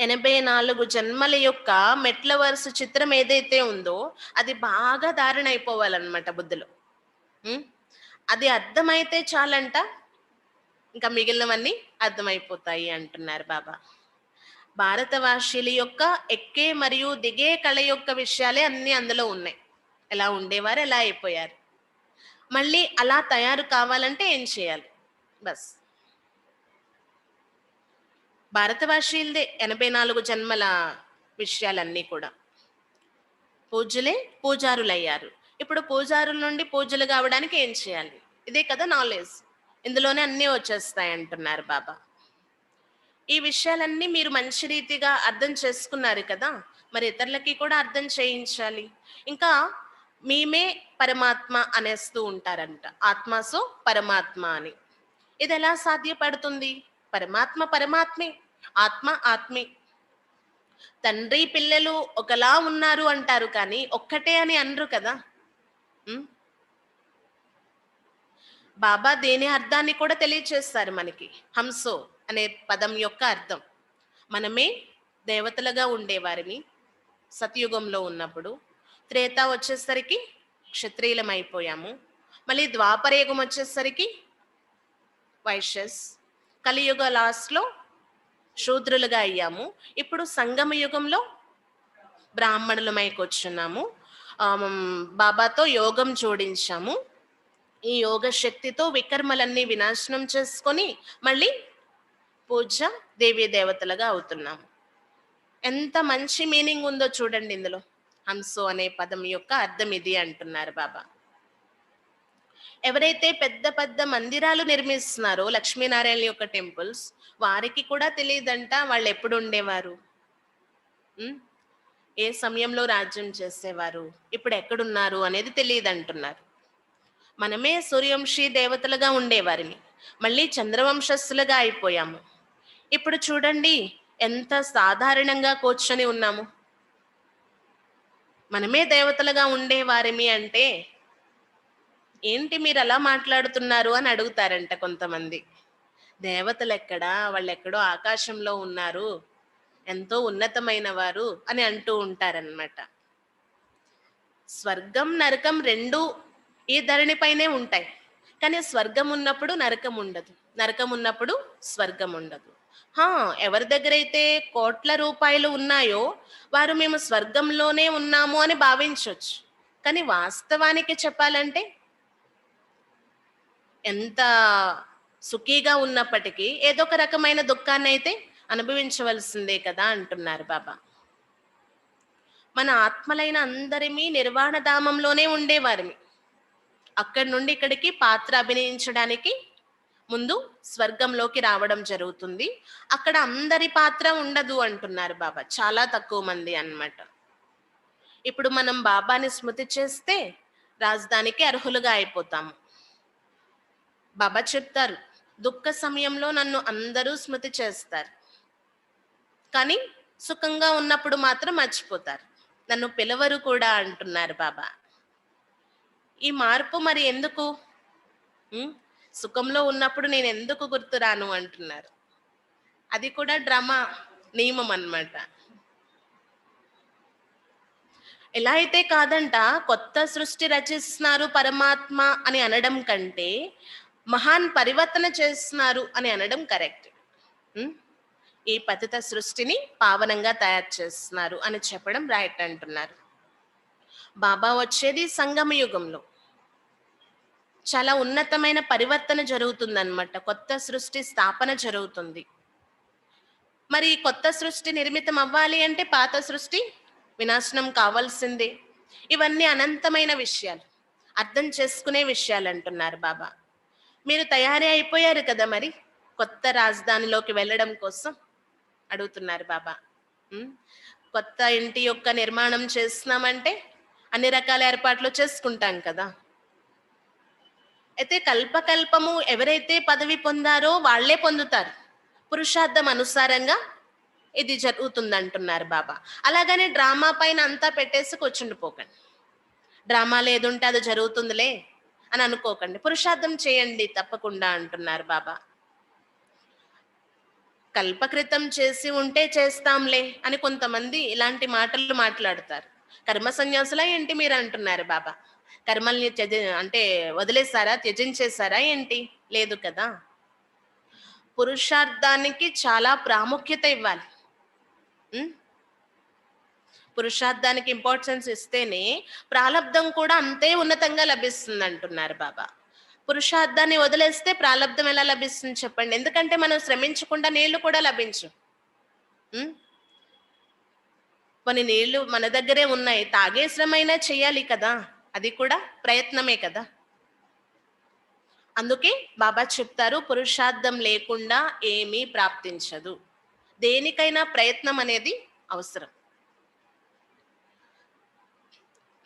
84 జన్మల యొక్క మెట్ల వరుస చిత్రం ఏదైతే ఉందో అది బాగా ధారణ అయిపోవాలన్నమాట బుద్ధిలో. ఉం? అది అర్థమైతే చాలంట, ఇంకా మిగిలినవన్నీ అర్థమైపోతాయి అంటున్నారు బాబా. భారతవాసీల యొక్క ఎక్కే మరియు దిగే కళ యొక్క విషయాలే అన్ని అందులో ఉన్నాయి. ఎలా ఉండేవారు, ఎలా అయిపోయారు, మళ్ళీ అలా తయారు కావాలంటే ఏం చేయాలి, బస్. భారతవాసీలదే 84 జన్మల విషయాలన్నీ కూడా. పూజలే పూజారులయ్యారు. ఇప్పుడు పూజారుల నుండి పూజలు కావడానికి ఏం చేయాలి, ఇదే కదా నాలెడ్జ్. ఇందులోనే అన్నీ వచ్చేస్తాయి అంటున్నారు బాబా. ఈ విషయాలన్నీ మీరు మంచి రీతిగా అర్థం చేసుకున్నారు కదా, మరి ఇతరులకి కూడా అర్థం చేయించాలి. ఇంకా మేమే పరమాత్మ అనేస్తూ ఉంటారంట, ఆత్మసో పరమాత్మ అని. ఇది ఎలా సాధ్యపడుతుంది? పరమాత్మ పరమాత్మే, ఆత్మ ఆత్మే. తండ్రి పిల్లలు ఒకలా ఉన్నారు అంటారు కానీ ఒక్కటే అని అనరు కదా. ఉం? బాబా దేని అర్థాన్ని కూడా తెలియచేస్తారు మనకి. హంసో అనే పదం యొక్క అర్థం, మనమే దేవతలుగా ఉండేవారిని సతయుగంలో ఉన్నప్పుడు. త్రేత వచ్చేసరికి క్షత్రియులం అయిపోయాము. మళ్ళీ ద్వాపరయుగం వచ్చేసరికి వైశ్యస్. కలియుగ లాస్ట్లో శూద్రులుగా అయ్యాము. ఇప్పుడు సంగమ యుగంలో బ్రాహ్మణులమైకి వచ్చున్నాము. బాబాతో యోగం జోడించాము. ఈ యోగ శక్తితో వికర్మలన్నీ వినాశనం చేసుకొని మళ్ళీ పూజ దేవీ దేవతలుగా అవుతున్నాము. ఎంత మంచి మీనింగ్ ఉందో చూడండి ఇందులో. హంసో అనే పదం యొక్క అర్థం ఇది అంటున్నారు బాబా. ఎవరైతే పెద్ద పెద్ద మందిరాలు నిర్మిస్తున్నారో, లక్ష్మీనారాయణ యొక్క టెంపుల్స్, వారికి కూడా తెలియదంట వాళ్ళు ఎప్పుడు ఉండేవారు, ఏ సమయంలో రాజ్యం చేసేవారు, ఇప్పుడు ఎక్కడున్నారు అనేది తెలియదు అంటున్నారు. మనమే సూర్యవంశీ దేవతలుగా ఉండేవారిని, మళ్ళీ చంద్రవంశస్థులుగా అయిపోయాము. ఇప్పుడు చూడండి ఎంత సాధారణంగా కూర్చొని ఉన్నాము. మనమే దేవతలుగా ఉండేవారిమి అంటే ఏంటి మీరు అలా మాట్లాడుతున్నారు అని అడుగుతారంట కొంతమంది. దేవతలు ఎక్కడా, వాళ్ళు ఎక్కడో ఆకాశంలో ఉన్నారు, ఎంతో ఉన్నతమైన వారు అని అంటూ ఉంటారన్నమాట. స్వర్గం నరకం రెండు ఈ ధరణిపైనే ఉంటాయి, కానీ స్వర్గం ఉన్నప్పుడు నరకం ఉండదు, నరకం ఉన్నప్పుడు స్వర్గం ఉండదు. ఎవరి దగ్గర అయితే కోట్ల రూపాయలు ఉన్నాయో వారు మేము స్వర్గంలోనే ఉన్నాము అని భావించవచ్చు. కానీ వాస్తవానికి చెప్పాలంటే ఎంత సుఖీగా ఉన్నప్పటికీ ఏదో ఒక రకమైన దుఃఖాన్ని అయితే అనుభవించవలసిందే కదా అంటున్నారు బాబా. మన ఆత్మలైన అందరిమీ నిర్వాణ ధామంలోనే ఉండేవారిని. అక్కడి నుండి ఇక్కడికి పాత్ర అభినయించడానికి ముందు స్వర్గంలోకి రావడం జరుగుతుంది. అక్కడ అందరి పాత్ర ఉండదు అంటున్నారు బాబా, చాలా తక్కువ మంది అన్నమాట. ఇప్పుడు మనం బాబాని స్మృతి చేస్తే రాజధానికి అర్హులుగా అయిపోతాము. బాబా చెప్తారు, దుఃఖ సమయంలో నన్ను అందరూ స్మృతి చేస్తారు, కానీ సుఖంగా ఉన్నప్పుడు మాత్రం మర్చిపోతారు, నన్ను పిలవరు కూడా అంటున్నారు బాబా. ఈ మార్పు మరి ఎందుకు? సుఖంలో ఉన్నప్పుడు నేను ఎందుకు గుర్తురాను అంటున్నారు. అది కూడా డ్రామా నియమం అన్నమాట. ఎలా అయితే కాదంట, కొత్త సృష్టి రచిస్తున్నారు పరమాత్మ అని అనడం కంటే మహాన్ పరివర్తన చేస్తున్నారు అని అనడం కరెక్ట్. ఈ పతిత సృష్టిని పావనంగా తయారు చేస్తున్నారు అని చెప్పడం రైట్ అంటున్నారు. బాబా వచ్చేది సంగమ యుగంలో. చాలా ఉన్నతమైన పరివర్తన జరుగుతుందన్నమాట, కొత్త సృష్టి స్థాపన జరుగుతుంది. మరి కొత్త సృష్టి నిర్మితం అవ్వాలి అంటే పాత సృష్టి వినాశనం కావాల్సిందే. ఇవన్నీ అనంతమైన విషయాలు, అర్థం చేసుకునే విషయాలు అంటున్నారు బాబా. మీరు తయారీ అయిపోయారు కదా మరి కొత్త రాజధానిలోకి వెళ్ళడం కోసం అడుగుతున్నారు బాబా. కొత్త ఇంటి యొక్క నిర్మాణం చేస్తున్నామంటే అన్ని రకాల ఏర్పాట్లు చేసుకుంటాం కదా. అయితే కల్పకల్పము ఎవరైతే పదవి పొందారో వాళ్లే పొందుతారు, పురుషార్థం అనుసారంగా ఇది జరుగుతుంది అంటున్నారు బాబా. అలాగని డ్రామా పైన అంతా పెట్టేసి కూర్చుండిపోకండి. డ్రామాలో ఏదుంటే అది జరుగుతుందిలే అని అనుకోకండి. పురుషార్థం చేయండి తప్పకుండా అంటున్నారు బాబా. కల్పకృతం చేసి ఉంటే చేస్తాంలే అని కొంతమంది ఇలాంటి మాటలు మాట్లాడతారు. కర్మ సన్యాసులా ఏంటి మీరు అంటున్నారు బాబా. కర్మల్ని అంటే వదిలేసారా, త్యజించేసారా ఏంటి? లేదు కదా. పురుషార్థానికి చాలా ప్రాముఖ్యత ఇవ్వాలి. ఉం? పురుషార్థానికి ఇంపార్టెన్స్ ఇస్తేనే ప్రాలబ్ధం కూడా అంతే ఉన్నతంగా లభిస్తుంది అంటున్నారు బాబా. పురుషార్థాన్ని వదిలేస్తే ప్రాలబ్ధం ఎలా లభిస్తుంది చెప్పండి. ఎందుకంటే మనం శ్రమించకుండా నీళ్లు కూడా లభించు. ఉం? కొన్ని నీళ్లు మన దగ్గరే ఉన్నాయి, తాగే శ్రమైనా చెయ్యాలి కదా, అది కూడా ప్రయత్నమే కదా. అందుకే బాబా చెప్తారు, పురుషార్థం లేకుండా ఏమీ ప్రాప్తించదు. దేనికైనా ప్రయత్నం అనేది అవసరం.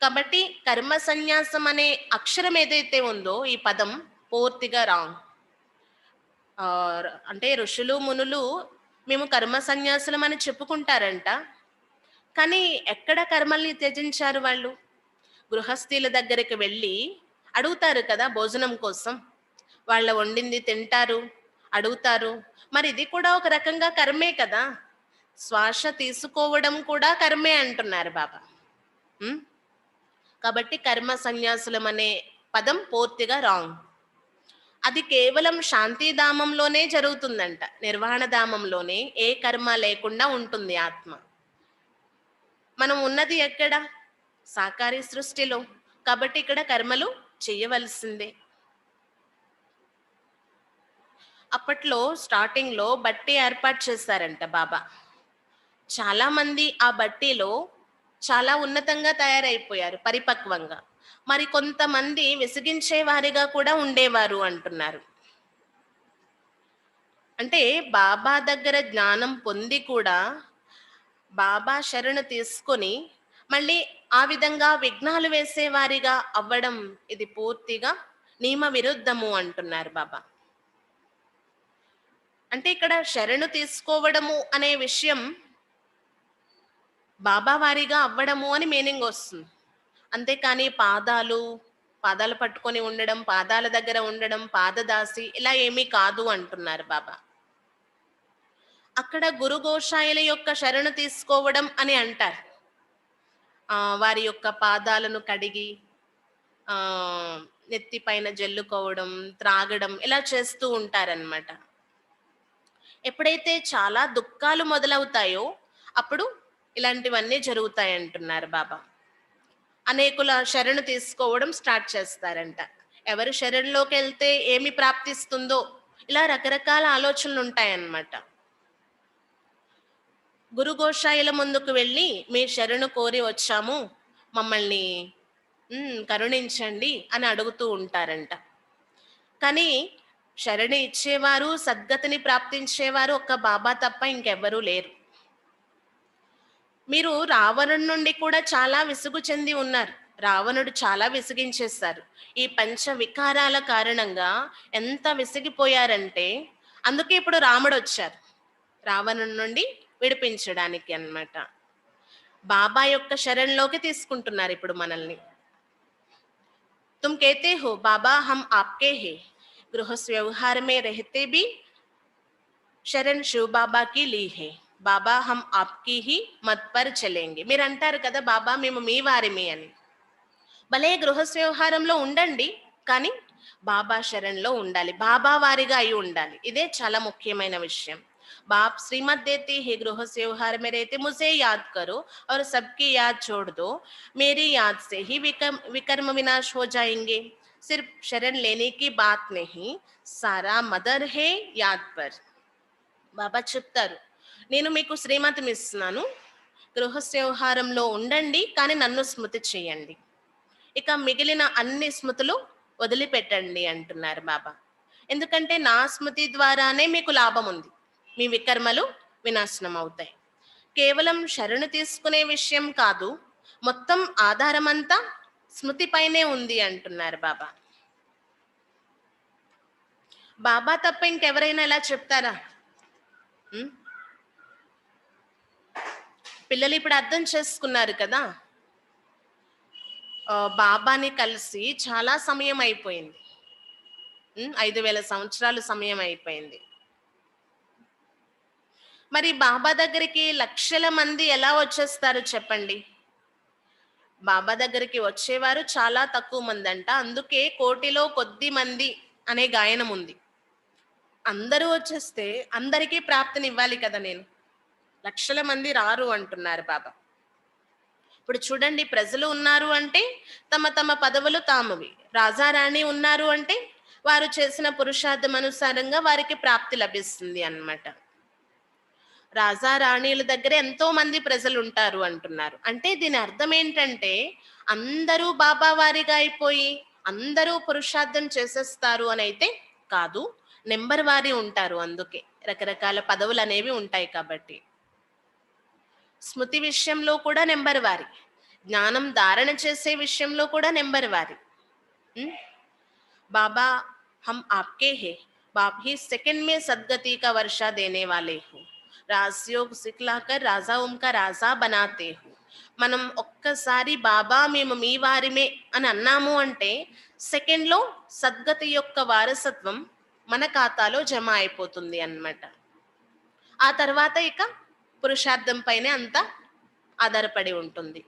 కాబట్టి కర్మ సన్యాసం అనే అక్షరం ఏదైతే ఉందో ఈ పదం పూర్తిగా రాంగ్. అంటే ఋషులు మునులు మేము కర్మ సన్యాసులం అని చెప్పుకుంటారంట, కానీ ఎక్కడ కర్మల్ని త్యజించారు వాళ్ళు? గృహస్థీల దగ్గరికి వెళ్ళి అడుగుతారు కదా భోజనం కోసం, వాళ్ళ వండింది తింటారు, అడుగుతారు. మరి ఇది కూడా ఒక రకంగా కర్మే కదా. శ్వాస తీసుకోవడం కూడా కర్మే అంటున్నారు బాబా. ఉం? కాబట్టి కర్మ సన్యాసులం అనే పదం పూర్తిగా రాంగ్. అది కేవలం శాంతిధామంలోనే జరుగుతుందంట. నిర్వాణ ధామంలోనే ఏ కర్మ లేకుండా ఉంటుంది ఆత్మ. మనం ఉన్నది ఎక్కడ? సాకారి సృష్టిలో. కాబట్టి ఇక్కడ కర్మలు చెయ్యవలసిందే. అప్పట్లో స్టార్టింగ్ లో బట్టి ఏర్పాటు చేశారంట బాబా. చాలా మంది ఆ బట్టీలో చాలా ఉన్నతంగా తయారైపోయారు, పరిపక్వంగా. మరి కొంతమంది విసిగించే వారిగా కూడా ఉండేవారు అంటున్నారు. అంటే బాబా దగ్గర జ్ఞానం పొంది కూడా బాబా శరణు తీసుకొని మళ్ళీ ఆ విధంగా విఘ్నాలు వేసేవారిగా అవ్వడం ఇది పూర్తిగా నియమ విరుద్ధము అంటున్నారు బాబా. అంటే ఇక్కడ శరణు తీసుకోవడము అనే విషయం బాబా వారిగా అవ్వడము అని మీనింగ్ వస్తుంది. అంతేకాని పాదాలు పట్టుకొని ఉండడం, పాదాల దగ్గర ఉండడం, పాదదాసి ఇలా ఏమీ కాదు అంటున్నారు బాబా. అక్కడ గురు గోషాయిల యొక్క శరణు తీసుకోవడం అని అంటారు. వారి యొక్క పాదాలను కడిగి నెత్తి పైన జల్లుకోవడం, త్రాగడం ఇలా చేస్తూ ఉంటారన్నమాట. ఎప్పుడైతే చాలా దుఃఖాలు మొదలవుతాయో అప్పుడు ఇలాంటివన్నీ జరుగుతాయి అంటున్నారు బాబా. అనేకుల శరణు తీసుకోవడం స్టార్ట్ చేస్తారంట. ఎవరు శరణులోకి వెళ్తే ఏమి ప్రాప్తిస్తుందో ఇలా రకరకాల ఆలోచనలు ఉంటాయన్నమాట. గురు గోషాయిల ముందుకు వెళ్ళి మీ శరణు కోరి వచ్చాము, మమ్మల్ని కరుణించండి అని అడుగుతూ ఉంటారంట. కానీ శరణి ఇచ్చేవారు, సద్గతిని ప్రాప్తించేవారు ఒక్క బాబా తప్ప ఇంకెవ్వరూ లేరు. మీరు రావణుడి నుండి కూడా చాలా విసుగు చెంది ఉన్నారు. రావణుడు చాలా విసిగించేశారు. ఈ పంచ వికారాల కారణంగా ఎంత విసిగిపోయారంటే అందుకే ఇప్పుడు రాముడు వచ్చారు రావణుడి నుండి విడిపించడానికి అన్నమాట. బాబా యొక్క శరణ్లోకి తీసుకుంటున్నారు ఇప్పుడు మనల్ని. तुम कहते हो बाबा हम आपके हैं, गृहस्थ व्यवहार में रहते भी शरण शिव बाबा की ली है, బాబా హమ్ ఆప్కి హీ మత్ పర్ చలేంగే. మీరు అంటారు కదా బాబా మేము మీ వారిమి అని. భలే గృహస్థ వ్యవహారంలో ఉండండి, కానీ బాబా శరణ్లో ఉండాలి, బాబా వారిగా అయి ఉండాలి. ఇదే చాలా ముఖ్యమైన విషయం. बाप श्रीमत देते हैं गृहस्थ व्यवहार में रहते मुझे याद करो और सबकी याद छोड़ दो, मेरी याद से ही विकर्म विनाश हो जाएंगे. सिर्फ शरण लेने की बात नहीं, सारा मदर है याद पर. బాబా చెప్తారు, నేను మీకు శ్రీమతం ఇస్తున్నాను, గృహస్థ వ్యవహారంలో ఉండండి కానీ నన్ను స్మృతి చేయండి, ఇక మిగిలిన అన్ని స్మృతులు వదిలిపెట్టండి అంటున్నారు బాబా. ఎందుకంటే నా స్మృతి ద్వారానే మీకు లాభం ఉంది, మీ వికర్మలు వినాశనం అవుతాయి. కేవలం శరణు తీసుకునే విషయం కాదు, మొత్తం ఆధారమంతా స్మృతిపైనే ఉంది అంటున్నారు బాబా. బాబా తప్ప ఇంకెవరైనా ఇలా చెప్తారా? పిల్లలు ఇప్పుడు అర్థం చేసుకున్నారు కదా. బాబాని కలిసి చాలా సమయం అయిపోయింది. 5,000 సంవత్సరాలు సమయం అయిపోయింది. మరి బాబా దగ్గరికి లక్షల మంది ఎలా వచ్చేస్తారు చెప్పండి? బాబా దగ్గరికి వచ్చేవారు చాలా తక్కువ మంది అంట. అందుకే కోటిలో కొద్ది మంది అనే గాయనం ఉంది. అందరూ వచ్చేస్తే అందరికీ ప్రాప్తినివ్వాలి కదా నేను. లక్షల మంది రారు అంటున్నారు బాబా. ఇప్పుడు చూడండి, ప్రజలు ఉన్నారు అంటే తమ తమ పదవులు తామువి. రాజారాణి ఉన్నారు అంటే వారు చేసిన పురుషార్థం అనుసారంగా వారికి ప్రాప్తి లభిస్తుంది అన్నమాట. రాజారాణిల దగ్గర ఎంతో మంది ప్రజలు ఉంటారు అంటున్నారు. అంటే దీని అర్థం ఏంటంటే అందరూ బాబా వారిగా అయిపోయి అందరూ పురుషార్థం చేసేస్తారు అని అయితే కాదు. నెంబర్ వారి ఉంటారు. అందుకే రకరకాల పదవులు అనేవి ఉంటాయి కాబట్టి. స్మృతి విషయంలో కూడా నెంబర్ వారి, జ్ఞానం ధారణ చేసే విషయంలో కూడా నెంబర్ వారి. बाबा हम आपके हैं, बाप ही सेकंड में सदगति का वर्षा देने वाले हो, రాజయోగ్ సిక్లాకర్ రాజా ఓంకా రాజా బనాతే హు. మనం ఒక్కసారి బాబా మేము మీ వారిమే అని అన్నాము అంటే సెకండ్లో సద్గతి యొక్క వారసత్వం మన ఖాతాలో జమ అయిపోతుంది అన్నమాట. ఆ తర్వాత ఇక పురుషార్థం పైనే అంతా ఆధారపడి ఉంటుంది.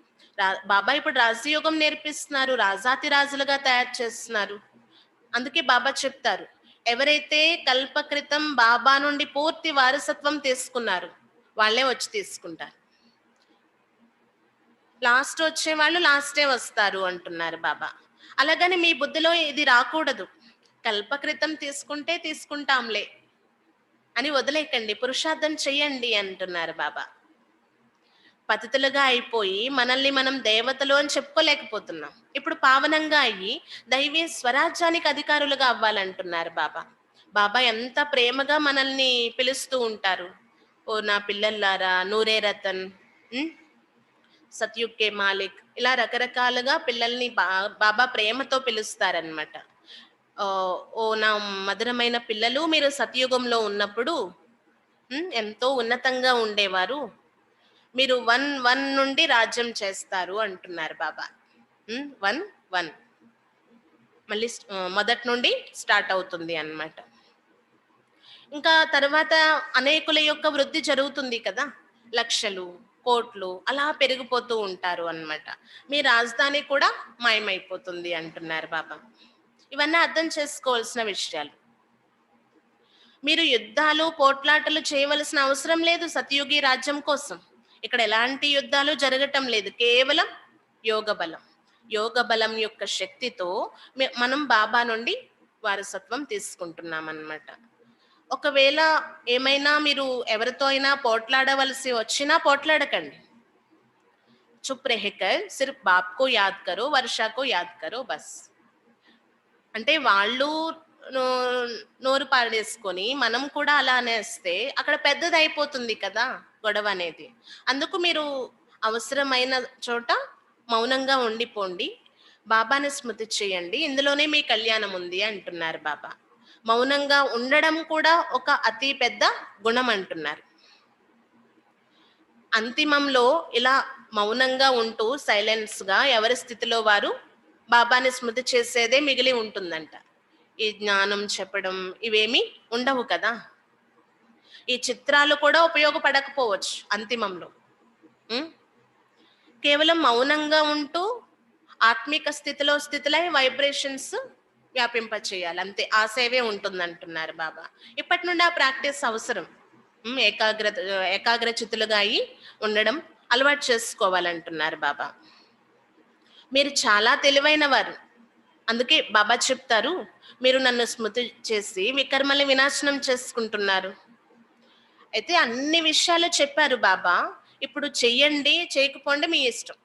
బాబా ఇప్పుడు రాజయోగం నేర్పిస్తున్నారు, రాజాతి రాజులుగా తయారు చేస్తున్నారు. అందుకే బాబా చెప్తారు, ఎవరైతే కల్పకృతం బాబా నుండి పూర్తి వారసత్వం తీసుకున్నారు వాళ్ళే వచ్చి తీసుకుంటారు. లాస్ట్ వచ్చే వాళ్ళు లాస్టే వస్తారు అంటున్నారు బాబా. అలాగని మీ బుద్ధిలో ఇది రాకూడదు, కల్పకృతం తీసుకుంటే తీసుకుంటాంలే అని వదిలేకండి, పురుషార్థం చెయ్యండి అంటున్నారు బాబా. పతితులుగా అయిపోయి మనల్ని మనం దేవతలు అని చెప్పుకోలేకపోతున్నాం. ఇప్పుడు పావనంగా అయ్యి దైవీ స్వరాజ్యానికి అధికారులుగా అవ్వాలంటున్నారు బాబా. బాబా ఎంత ప్రేమగా మనల్ని పిలుస్తూ ఉంటారు. ఓ నా పిల్లల్లారా, నూరే రతన్, సత్యుగ్ కే మాలిక్, ఇలా రకరకాలుగా పిల్లల్ని బాబా ప్రేమతో పిలుస్తారనమాట. ఓ నా మధురమైన పిల్లలు, మీరు సత్యుగంలో ఉన్నప్పుడు ఎంతో ఉన్నతంగా ఉండేవారు, మీరు 1 నుండి రాజ్యం చేస్తారు అంటున్నారు బాబా. 1 మళ్ళీ మొదటి నుండి స్టార్ట్ అవుతుంది అన్నమాట. ఇంకా తర్వాత అనేకుల యొక్క వృద్ధి జరుగుతుంది కదా, లక్షలు కోట్లు అలా పెరిగిపోతూ ఉంటారు అన్నమాట. మీ రాజధాని కూడా మాయమైపోతుంది అంటున్నారు బాబా. ఇవన్నీ అర్థం చేసుకోవాల్సిన విషయాలు. మీరు యుద్ధాలు పోట్లాటలు చేయవలసిన అవసరం లేదు సతయుగి రాజ్యం కోసం. ఇక్కడ ఎలాంటి యుద్ధాలు జరగటం లేదు, కేవలం యోగ బలం. యోగ బలం యొక్క శక్తితో మనం బాబా నుండి వారసత్వం తీసుకుంటున్నాం అన్నమాట. ఒకవేళ ఏమైనా మీరు ఎవరితో అయినా పోట్లాడవలసి వచ్చినా పోట్లాడకండి. చుప్ రెహకర్ సిర్ఫ్ బాప్కో యాద్ కరో, వర్షాకో యాద్ కరో బస్. అంటే వాళ్ళు నోరు పాడేసుకొని మనం కూడా అలా అనేస్తే అక్కడ పెద్దది అయిపోతుంది కదా గొడవ అనేది. అందుకు మీరు అవసరమైన చోట మౌనంగా ఉండిపోండి, బాబాని స్మృతి చేయండి, ఇందులోనే మీ కళ్యాణం ఉంది అంటున్నారు బాబా. మౌనంగా ఉండడం కూడా ఒక అతి పెద్ద గుణం అంటున్నారు. అంతిమంలో ఇలా మౌనంగా ఉంటూ సైలెన్స్ గా ఎవరి స్థితిలో వారు బాబాని స్మృతి చేసేదే మిగిలి ఉంటుందంట. ఈ జ్ఞానం చెప్పడం ఇవేమి ఉండవు కదా. ఈ చిత్రాలు కూడా ఉపయోగపడకపోవచ్చు అంతిమంలో. కేవలం మౌనంగా ఉంటూ ఆత్మిక స్థితిలై వైబ్రేషన్స్ వ్యాపింప చేయాలి అంతే, ఆ సేవే ఉంటుంది అంటున్నారు బాబా. ఇప్పటి నుండి ఆ ప్రాక్టీస్ అవసరం. ఏకాగ్రచిత్తులుగా అయి ఉండడం అలవాటు చేసుకోవాలంటున్నారు బాబా. మీరు చాలా తెలివైన వారు, అందుకే బాబా చెప్తారు, మీరు నన్ను స్మృతి చేసి వికర్మల్ని వినాశనం చేసుకుంటున్నారు. అయితే అన్ని విషయాలు చెప్పారు బాబా. ఇప్పుడు చెయ్యండి, చేయకపోండి మీ ఇష్టం.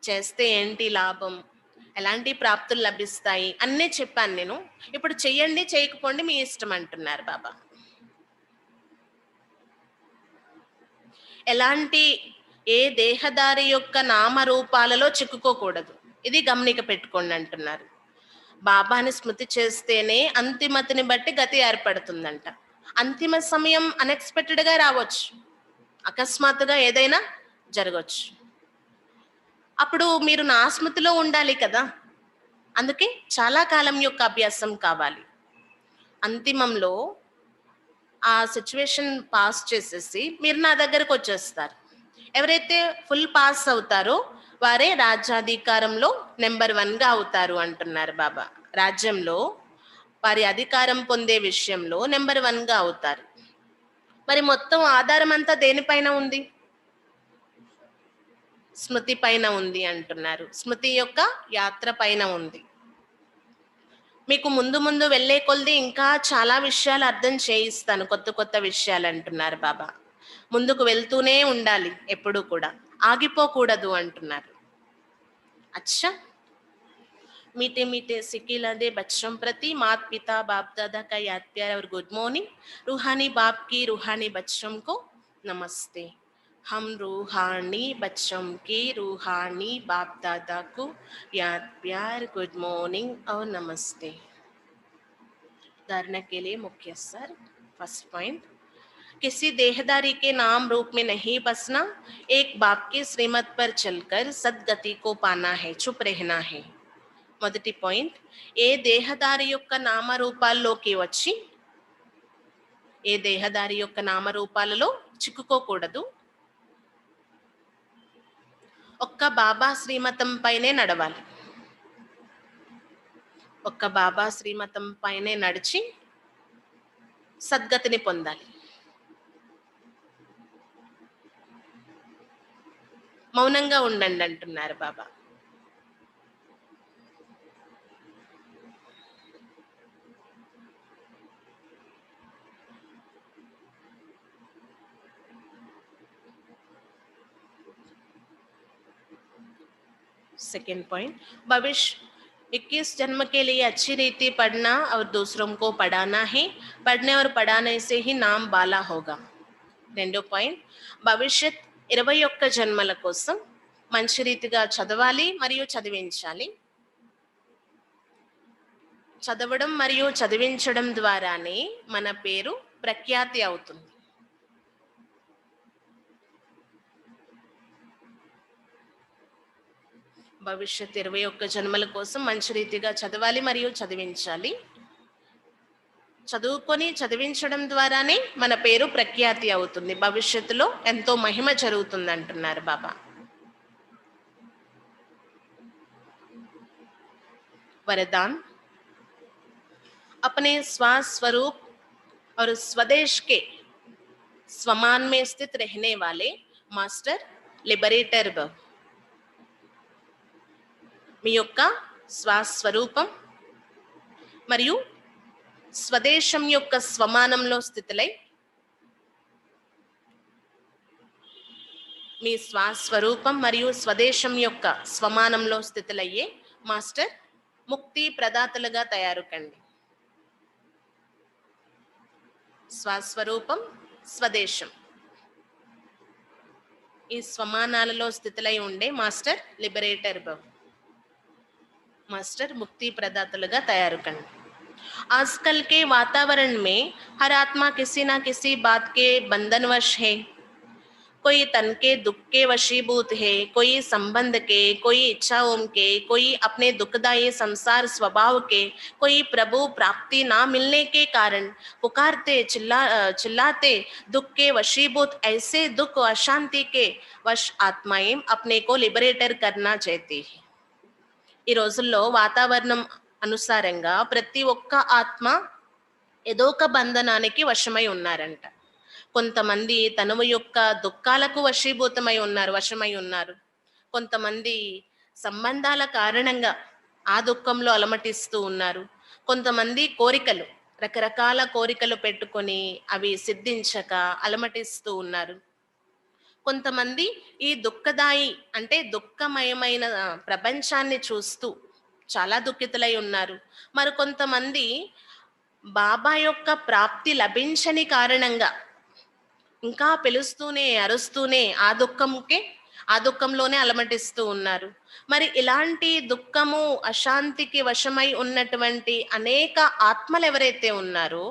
చేస్తే ఏంటి లాభం, ఎలాంటి ప్రాప్తులు లభిస్తాయి అన్నీ చెప్పాను నేను. ఇప్పుడు చెయ్యండి, చేయకపోండి మీ ఇష్టం అంటున్నారు బాబా. ఎలాంటి ఏ దేహదారి యొక్క నామరూపాలలో చిక్కుకోకూడదు, ఇది గమనిక పెట్టుకోండి అంటున్నారు. బాబాని స్మృతి చేస్తేనే అంతిమతిని బట్టి గతి ఏర్పడుతుందంట. అంతిమ సమయం అన్ఎక్స్పెక్టెడ్ గా రావచ్చు, అకస్మాత్తుగా ఏదైనా జరగచ్చు. అప్పుడు మీరు నా స్మృతిలో ఉండాలి కదా. అందుకే చాలా కాలం యొక్క అభ్యాసం కావాలి. అంతిమంలో ఆ సిచ్యువేషన్ పాస్ చేసేసి మీరు నా దగ్గరకు వచ్చేస్తారు. ఎవరైతే ఫుల్ పాస్ అవుతారో వారే రాజ్యాధికారంలో నెంబర్ 1గా అవుతారు అంటున్నారు బాబా. రాజ్యంలో వారి అధికారం పొందే విషయంలో నెంబర్ 1గా అవుతారు. మరి మొత్తం ఆధారం అంతా దేనిపైన ఉంది? స్మృతి పైన ఉంది అంటున్నారు. స్మృతి యొక్క యాత్ర పైన ఉంది. మీకు ముందు ముందు వెళ్ళే కొలది ఇంకా చాలా విషయాలు అర్థం చేయిస్తాను, కొత్త కొత్త విషయాలు అంటున్నారు బాబా. ముందుకు వెళ్తూనే ఉండాలి, ఎప్పుడు కూడా ఆగిపోకూడదు అంటున్నారు. అచ్చా, मीठे मीठे सिक्के लदे बच्चों प्रति माता पिता बाप दादा का याद प्यार और गुड मॉर्निंग. रूहानी बाप की रूहानी बच्चों को नमस्ते. हम रूहानी बच्चों के रूहानी बाप दादा को याद प्यार गुड मॉर्निंग और नमस्ते. धारणा के लिए मुख्य सर. फर्स्ट पॉइंट, किसी देहदारी के नाम रूप में नहीं बसना, एक बाप के श्रीमत पर चलकर सदगति को पाना है, चुप रहना है. మొదటి పాయింట్, ఏ దేహదారి యొక్క నామరూపాల్లోకి వచ్చి ఏ దేహదారి యొక్క నామరూపాలలో చిక్కుకోకూడదు. ఒక్క బాబా శ్రీమతం పైనే నడవాలి. ఒక్క బాబా శ్రీమతం పైనే నడిచి సద్గతిని పొందాలి. మౌనంగా ఉండండి అంటున్నారు బాబా. सेकेंड पॉइंट, भविष्य 21 जन्म के लिए अच्छी रीति पढ़ना और दूसरों को पढ़ाना है. पढ़ने और पढ़ाने से ही नाम बाला होगा. రెండో పాయింట్, భవిష్యత్ 21 జన్మల కోసం మంచి రీతిగా చదవాలి మరియు చదివించాలి. చదవడం మరియు చదివించడం ద్వారానే మన పేరు ప్రఖ్యాతి అవుతుంది. భవిష్యత్ 21 జన్మల కోసం మంచి రీతిగా చదవాలి మరియు చదివించాలి. చదువుకొని చదివించడం ద్వారానే మన పేరు ప్రఖ్యాతి అవుతుంది. భవిష్యత్తులో ఎంతో మహిమ జరుగుతుంది అంటున్నారు బాబా. वरदान, अपने स्वस्वरूप और स्वदेश के स्वमान में स्थित रहने वाले मास्टर लिबरेटर भव. మీ యొక్క స్వస్వరూపం మరియు స్వదేశం యొక్క స్వమానంలో స్థితులై, మీ స్వస్వరూపం మరియు స్వదేశం యొక్క స్వమానంలో స్థితులయ్యే మాస్టర్ ముక్తి ప్రదాతలుగా తయారు కండి. స్వస్వరూపం, స్వదేశం ఈ స్వమానాలలో స్థితులై ఉండే మాస్టర్ లిబరేటర్ భవ్, మాస్టర్ ముక్తి ప్రదాతలుగా తయారు కండి. आजकल के वातावरण में हर आत्मा किसी ना किसी बात के बंधनवश है. कोई तन के दुख के वशीभूत है, कोई संबंध के, कोई इच्छाओं के, कोई अपने दुखदायी संसार स्वभाव के, कोई प्रभु प्राप्ति ना मिलने के कारण पुकारते चिल्लाते दुख के वशीभूत ऐसे दुख व अशांति के वश आत्माएं अपने को लिबरेटर करना चाहती है. ఈ రోజుల్లో వాతావరణం అనుసారంగా ప్రతి ఒక్క ఆత్మ ఏదో ఒక బంధనానికి వశమై ఉన్నారంట. కొంతమంది తనువు యొక్క దుఃఖాలకు వశమై ఉన్నారు. కొంతమంది సంబంధాల కారణంగా ఆ దుఃఖంలో అలమటిస్తూ ఉన్నారు. కొంతమంది కోరికలు, రకరకాల కోరికలు పెట్టుకొని అవి సిద్ధించక అలమటిస్తూ ఉన్నారు. కొంతమంది ఈ దుఃఖదాయి అంటే దుఃఖమయమైన ప్రపంచాన్ని చూస్తూ చాలా దుఃఖితులై ఉన్నారు. మరి కొంతమంది బాబా యొక్క ప్రాప్తి లభించని కారణంగా ఇంకా పిలుస్తూనే అరుస్తూనే ఆ దుఃఖంలోనే అలమటిస్తూ ఉన్నారు. మరి ఇలాంటి దుఃఖము అశాంతికి వశమై ఉన్నటువంటి అనేక ఆత్మలు ఎవరైతే ఉన్నారో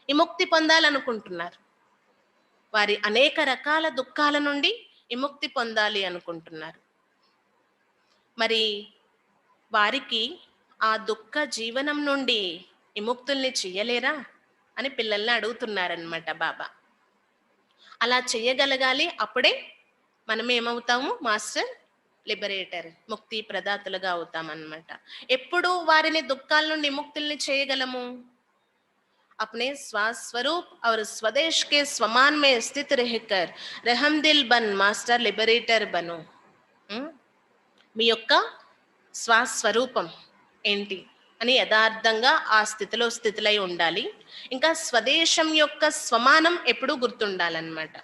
విముక్తి పొందాలనుకుంటున్నారు. వారి అనేక రకాల దుఃఖాల నుండి విముక్తి పొందాలి అనుకుంటున్నారు. మరి వారికి ఆ దుఃఖ జీవనం నుండి విముక్తుల్ని చెయ్యలేరా అని పిల్లల్ని అడుగుతున్నారనమాట బాబా. అలా చెయ్యగలగాలి. అప్పుడే మనం ఏమవుతాము మాస్టర్? లిబరేటర్, ముక్తి ప్రదాతలుగా అవుతామన్నమాట. ఎప్పుడు వారిని దుఃఖాల నుండి విముక్తుల్ని చేయగలము? अपने स्वस्वरूप और स्वदेश के स्वमान में स्थित रहकर रहमदिल बन मास्टर लिबरेटर बनो. మీ యొక్క స్వస్వరూపం ఏంటి అని యథార్థంగా ఆ స్థితిలై ఉండాలి. ఇంకా స్వదేశం యొక్క స్వమానం ఎప్పుడూ గుర్తుండాలన్నమాట.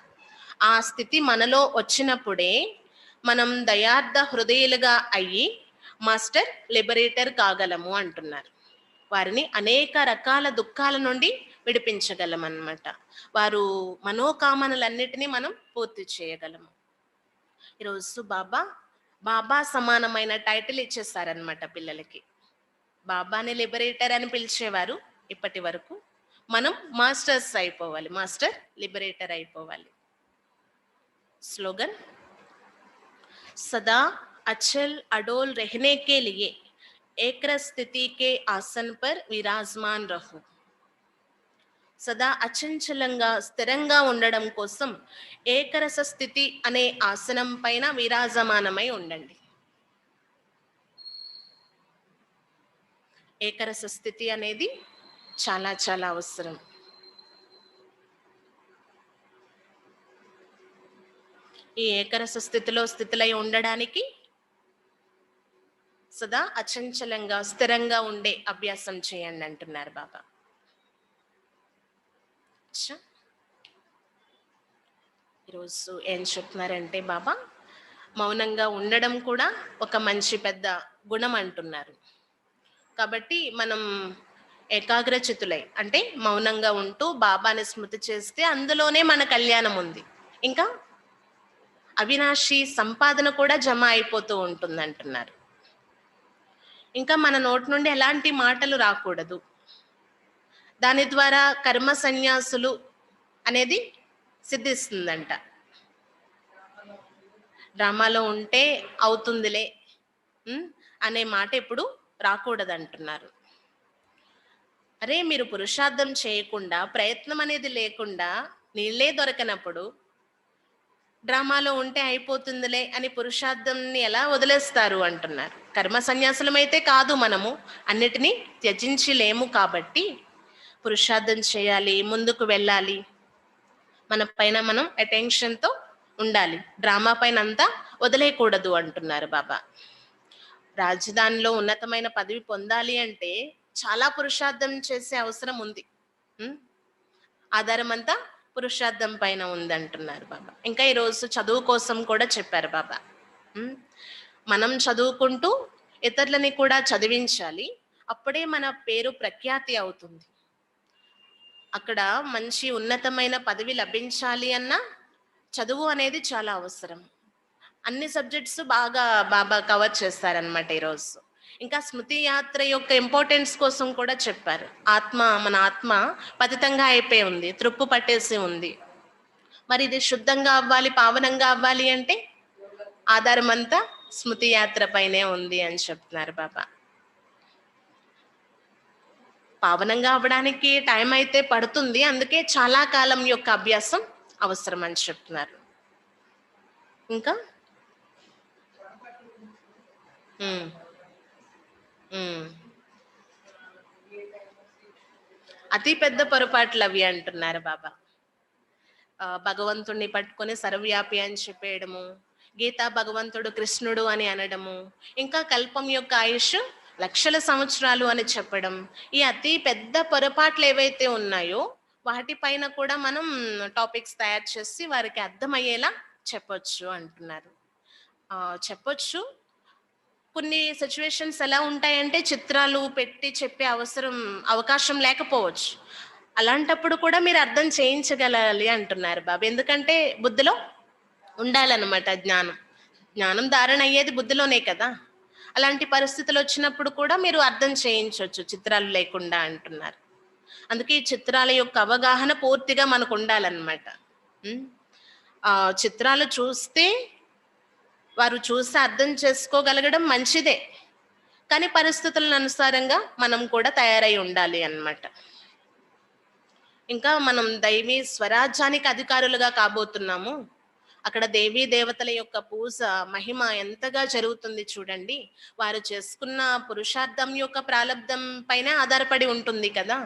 ఆ స్థితి మనలో వచ్చినప్పుడే మనం దయార్థ హృదయులుగా అయ్యి మాస్టర్ లిబరేటర్ కాగలము అంటున్నారు. వారిని అనేక రకాల దుఃఖాల నుండి విడిపించగలం అన్నమాట. వారు మనోకామనలన్నిటినీ మనం పూర్తి చేయగలము. ఈరోజు బాబా సమానమైన టైటిల్ ఇచ్చేసారనమాట పిల్లలకి. బాబాని లిబరేటర్ అని పిలిచేవారు ఇప్పటి వరకు. మనం మాస్టర్స్ అయిపోవాలి, మాస్టర్ లిబరేటర్ అయిపోవాలి. स्लोगन, सदा अचल अडोल रहने के लिए ఏకర స్థితి के आसन पर विराजमान रहो. సదా అచంచలంగా స్థిరంగా ఉండడం కోసం ఏకరస స్థితి అనే ఆసనం పైన విరాజమానమై ఉండండి. ఏకరస స్థితి అనేది చాలా చాలా అవసరం. ఈ ఏకరస స్థితిలై ఉండడానికి సదా అచంచలంగా స్థిరంగా ఉండే అభ్యాసం చేయండి అంటున్నారు బాబా. ఈరోజు ఏం చెప్తున్నారంటే బాబా, మౌనంగా ఉండడం కూడా ఒక మంచి పెద్ద గుణం అంటున్నారు. కాబట్టి మనం ఏకాగ్రచితులై అంటే మౌనంగా ఉంటూ బాబాని స్మృతి చేస్తే అందులోనే మన కళ్యాణం ఉంది. ఇంకా అవినాశి సంపాదన కూడా జమ అయిపోతూ ఉంటుంది అంటున్నారు. ఇంకా మన నోటి నుండి ఎలాంటి మాటలు రాకూడదు. దాని ద్వారా కర్మ సన్యాసులు అనేది సిద్ధిస్తుందంట. డ్రామాలో ఉంటే అవుతుందిలే అనే మాట ఎప్పుడు రాకూడదు అంటున్నారు. అరే, మీరు పురుషార్థం చేయకుండా, ప్రయత్నం అనేది లేకుండా నీళ్ళే దొరకనప్పుడు డ్రామాలో ఉంటే అయిపోతుందిలే అని పురుషార్థంని ఎలా వదిలేస్తారు అంటున్నారు. కర్మ సన్యాసులమైతే కాదు, మనము అన్నిటినీ త్యజించి లేము. కాబట్టి పురుషార్థం చేయాలి, ముందుకు వెళ్ళాలి, మన పైన మనం అటెన్షన్తో ఉండాలి, డ్రామా పైన అంతా వదిలేయకూడదు అంటున్నారు బాబా. రాజధానిలో ఉన్నతమైన పదవి పొందాలి అంటే చాలా పురుషార్థం చేసే అవసరం ఉంది. ఆధారం అంతా పురుషార్థం పైన ఉంది అంటున్నారు బాబా. ఇంకా ఈరోజు చదువు కోసం కూడా చెప్పారు బాబా. మనం చదువుకుంటూ ఇతరులని కూడా చదివించాలి. అప్పుడే మన పేరు ప్రఖ్యాతి అవుతుంది. అక్కడ మంచి ఉన్నతమైన పదవి లభించాలి అన్న చదువు అనేది చాలా అవసరం. అన్ని సబ్జెక్ట్స్ బాగా బాబా కవర్ చేస్తారనమాట ఈరోజు. ఇంకా స్మృతి యాత్ర యొక్క ఇంపార్టెన్స్ కోసం కూడా చెప్పారు. మన ఆత్మ పతితంగా అయిపోయి ఉంది, త్రుప్పు పట్టేసి ఉంది. మరి ఇది శుద్ధంగా అవ్వాలి, పావనంగా అవ్వాలి అంటే ఆధారం అంతా స్మృతి యాత్ర పైనే ఉంది అని చెప్తున్నారు బాబా. పావనంగా అవ్వడానికి టైం అయితే పడుతుంది, అందుకే చాలా కాలం యొక్క అభ్యాసం అవసరం అని చెప్తున్నారు. ఇంకా అతి పెద్ద పొరపాట్లు అవి అంటున్నారు బాబా. భగవంతుణ్ణి పట్టుకొని సర్వవ్యాపి అని చెప్పేయడము, గీతా భగవంతుడు కృష్ణుడు అని అనడము, ఇంకా కల్పం యొక్క ఆయుష్ లక్షల సంవత్సరాలు అని చెప్పడం, ఈ అతి పెద్ద పొరపాట్లు ఏవైతే ఉన్నాయో వాటిపైన కూడా మనం టాపిక్స్ తయారు చేసి వారికి అర్థమయ్యేలా చెప్పొచ్చు అంటున్నారు. చెప్పొచ్చు. కొన్ని సిచ్యువేషన్స్ ఎలా ఉంటాయంటే చిత్రాలు పెట్టి చెప్పే అవకాశం లేకపోవచ్చు. అలాంటప్పుడు కూడా మీరు అర్థం చేయించగలాలి అంటున్నారు బాబు. ఎందుకంటే బుద్ధిలో ఉండాలన్నమాట జ్ఞానం ధారణ అయ్యేది బుద్ధిలోనే కదా. అలాంటి పరిస్థితులు వచ్చినప్పుడు కూడా మీరు అర్థం చేయించవచ్చు చిత్రాలు లేకుండా అంటున్నారు. అందుకే ఈ చిత్రాల యొక్క అవగాహన పూర్తిగా మనకు ఉండాలన్నమాట. చిత్రాలు చూస్తే వారు చూసి అర్థం చేసుకోగలగడం మంచిదే, కానీ పరిస్థితుల అనుసారంగా మనం కూడా తయారై ఉండాలి అన్నమాట. ఇంకా మనం దైవీ స్వరాజ్యానికి అధికారులుగా కాబోతున్నాము. అక్కడ దేవీ దేవతల యొక్క పూజ మహిమ ఎంతగా జరుగుతుంది చూడండి. వారు చేసుకున్న పురుషార్థం యొక్క ప్రాలబ్ధం పైనే ఆధారపడి ఉంటుంది కదా.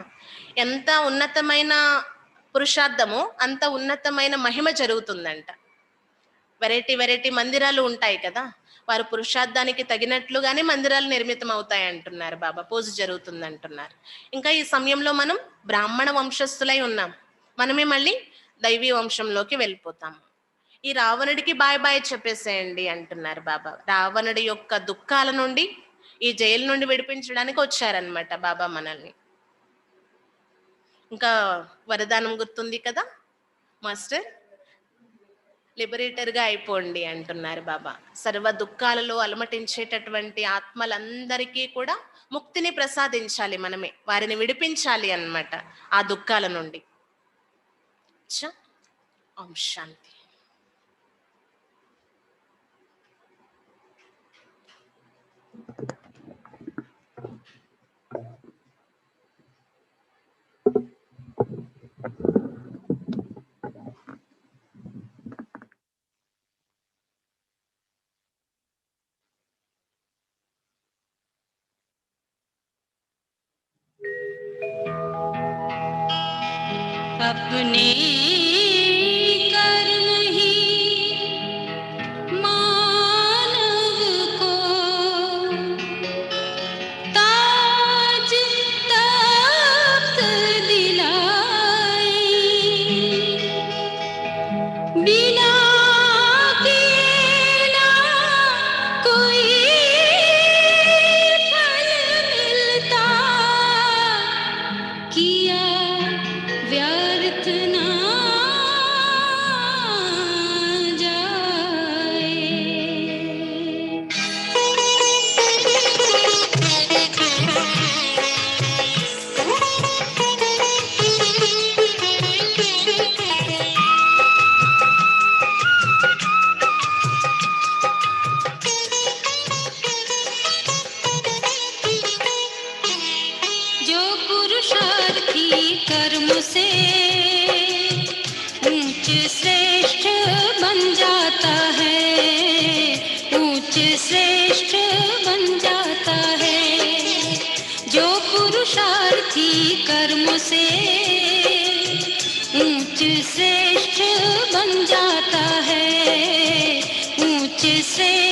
ఎంత ఉన్నతమైన పురుషార్థమో అంత ఉన్నతమైన మహిమ జరుగుతుందంట. వెరైటీ వెరైటీ మందిరాలు ఉంటాయి కదా, వారు పురుషార్థానికి తగినట్లుగానే మందిరాలు నిర్మితం అవుతాయి అంటున్నారు బాబా, పూజ జరుగుతుంది అంటున్నారు. ఇంకా ఈ సమయంలో మనం బ్రాహ్మణ వంశస్థులై ఉన్నాం, మనమే మళ్ళీ దైవీ వంశంలోకి వెళ్ళిపోతాము. ఈ రావణుడికి బాయ్ బాయ్ చెప్పేసేయండి అంటున్నారు బాబా. రావణుడి యొక్క దుఃఖాల నుండి, ఈ జైలు నుండి విడిపించడానికి వచ్చారనమాట బాబా మనల్ని. ఇంకా వరదానం గుర్తుంది కదా మాస్టర్, లిబరేటర్గా అయిపోండి అంటున్నారు బాబా. సర్వ దుఃఖాలలో అలమటించేటటువంటి ఆత్మలందరికీ కూడా ముక్తిని ప్రసాదించాలి మనమే, వారిని విడిపించాలి అన్నమాట ఆ దుఃఖాల నుండి. ఓం శాంతి. अपने कर्म ही मानव को ताज तख्त दिलाए, बिना केला कोई फल मिलता, किया व्यर्थ ना जाए। जो पुरुषार्थी कर्म से ऊंच श्रेष्ठ बन जाता है, ऊंच श्रेष्ठ बन जाता है। जो पुरुषार्थी कर्म से ऊंच श्रेष्ठ बन जाता है, ऊंच श्रेष्ठ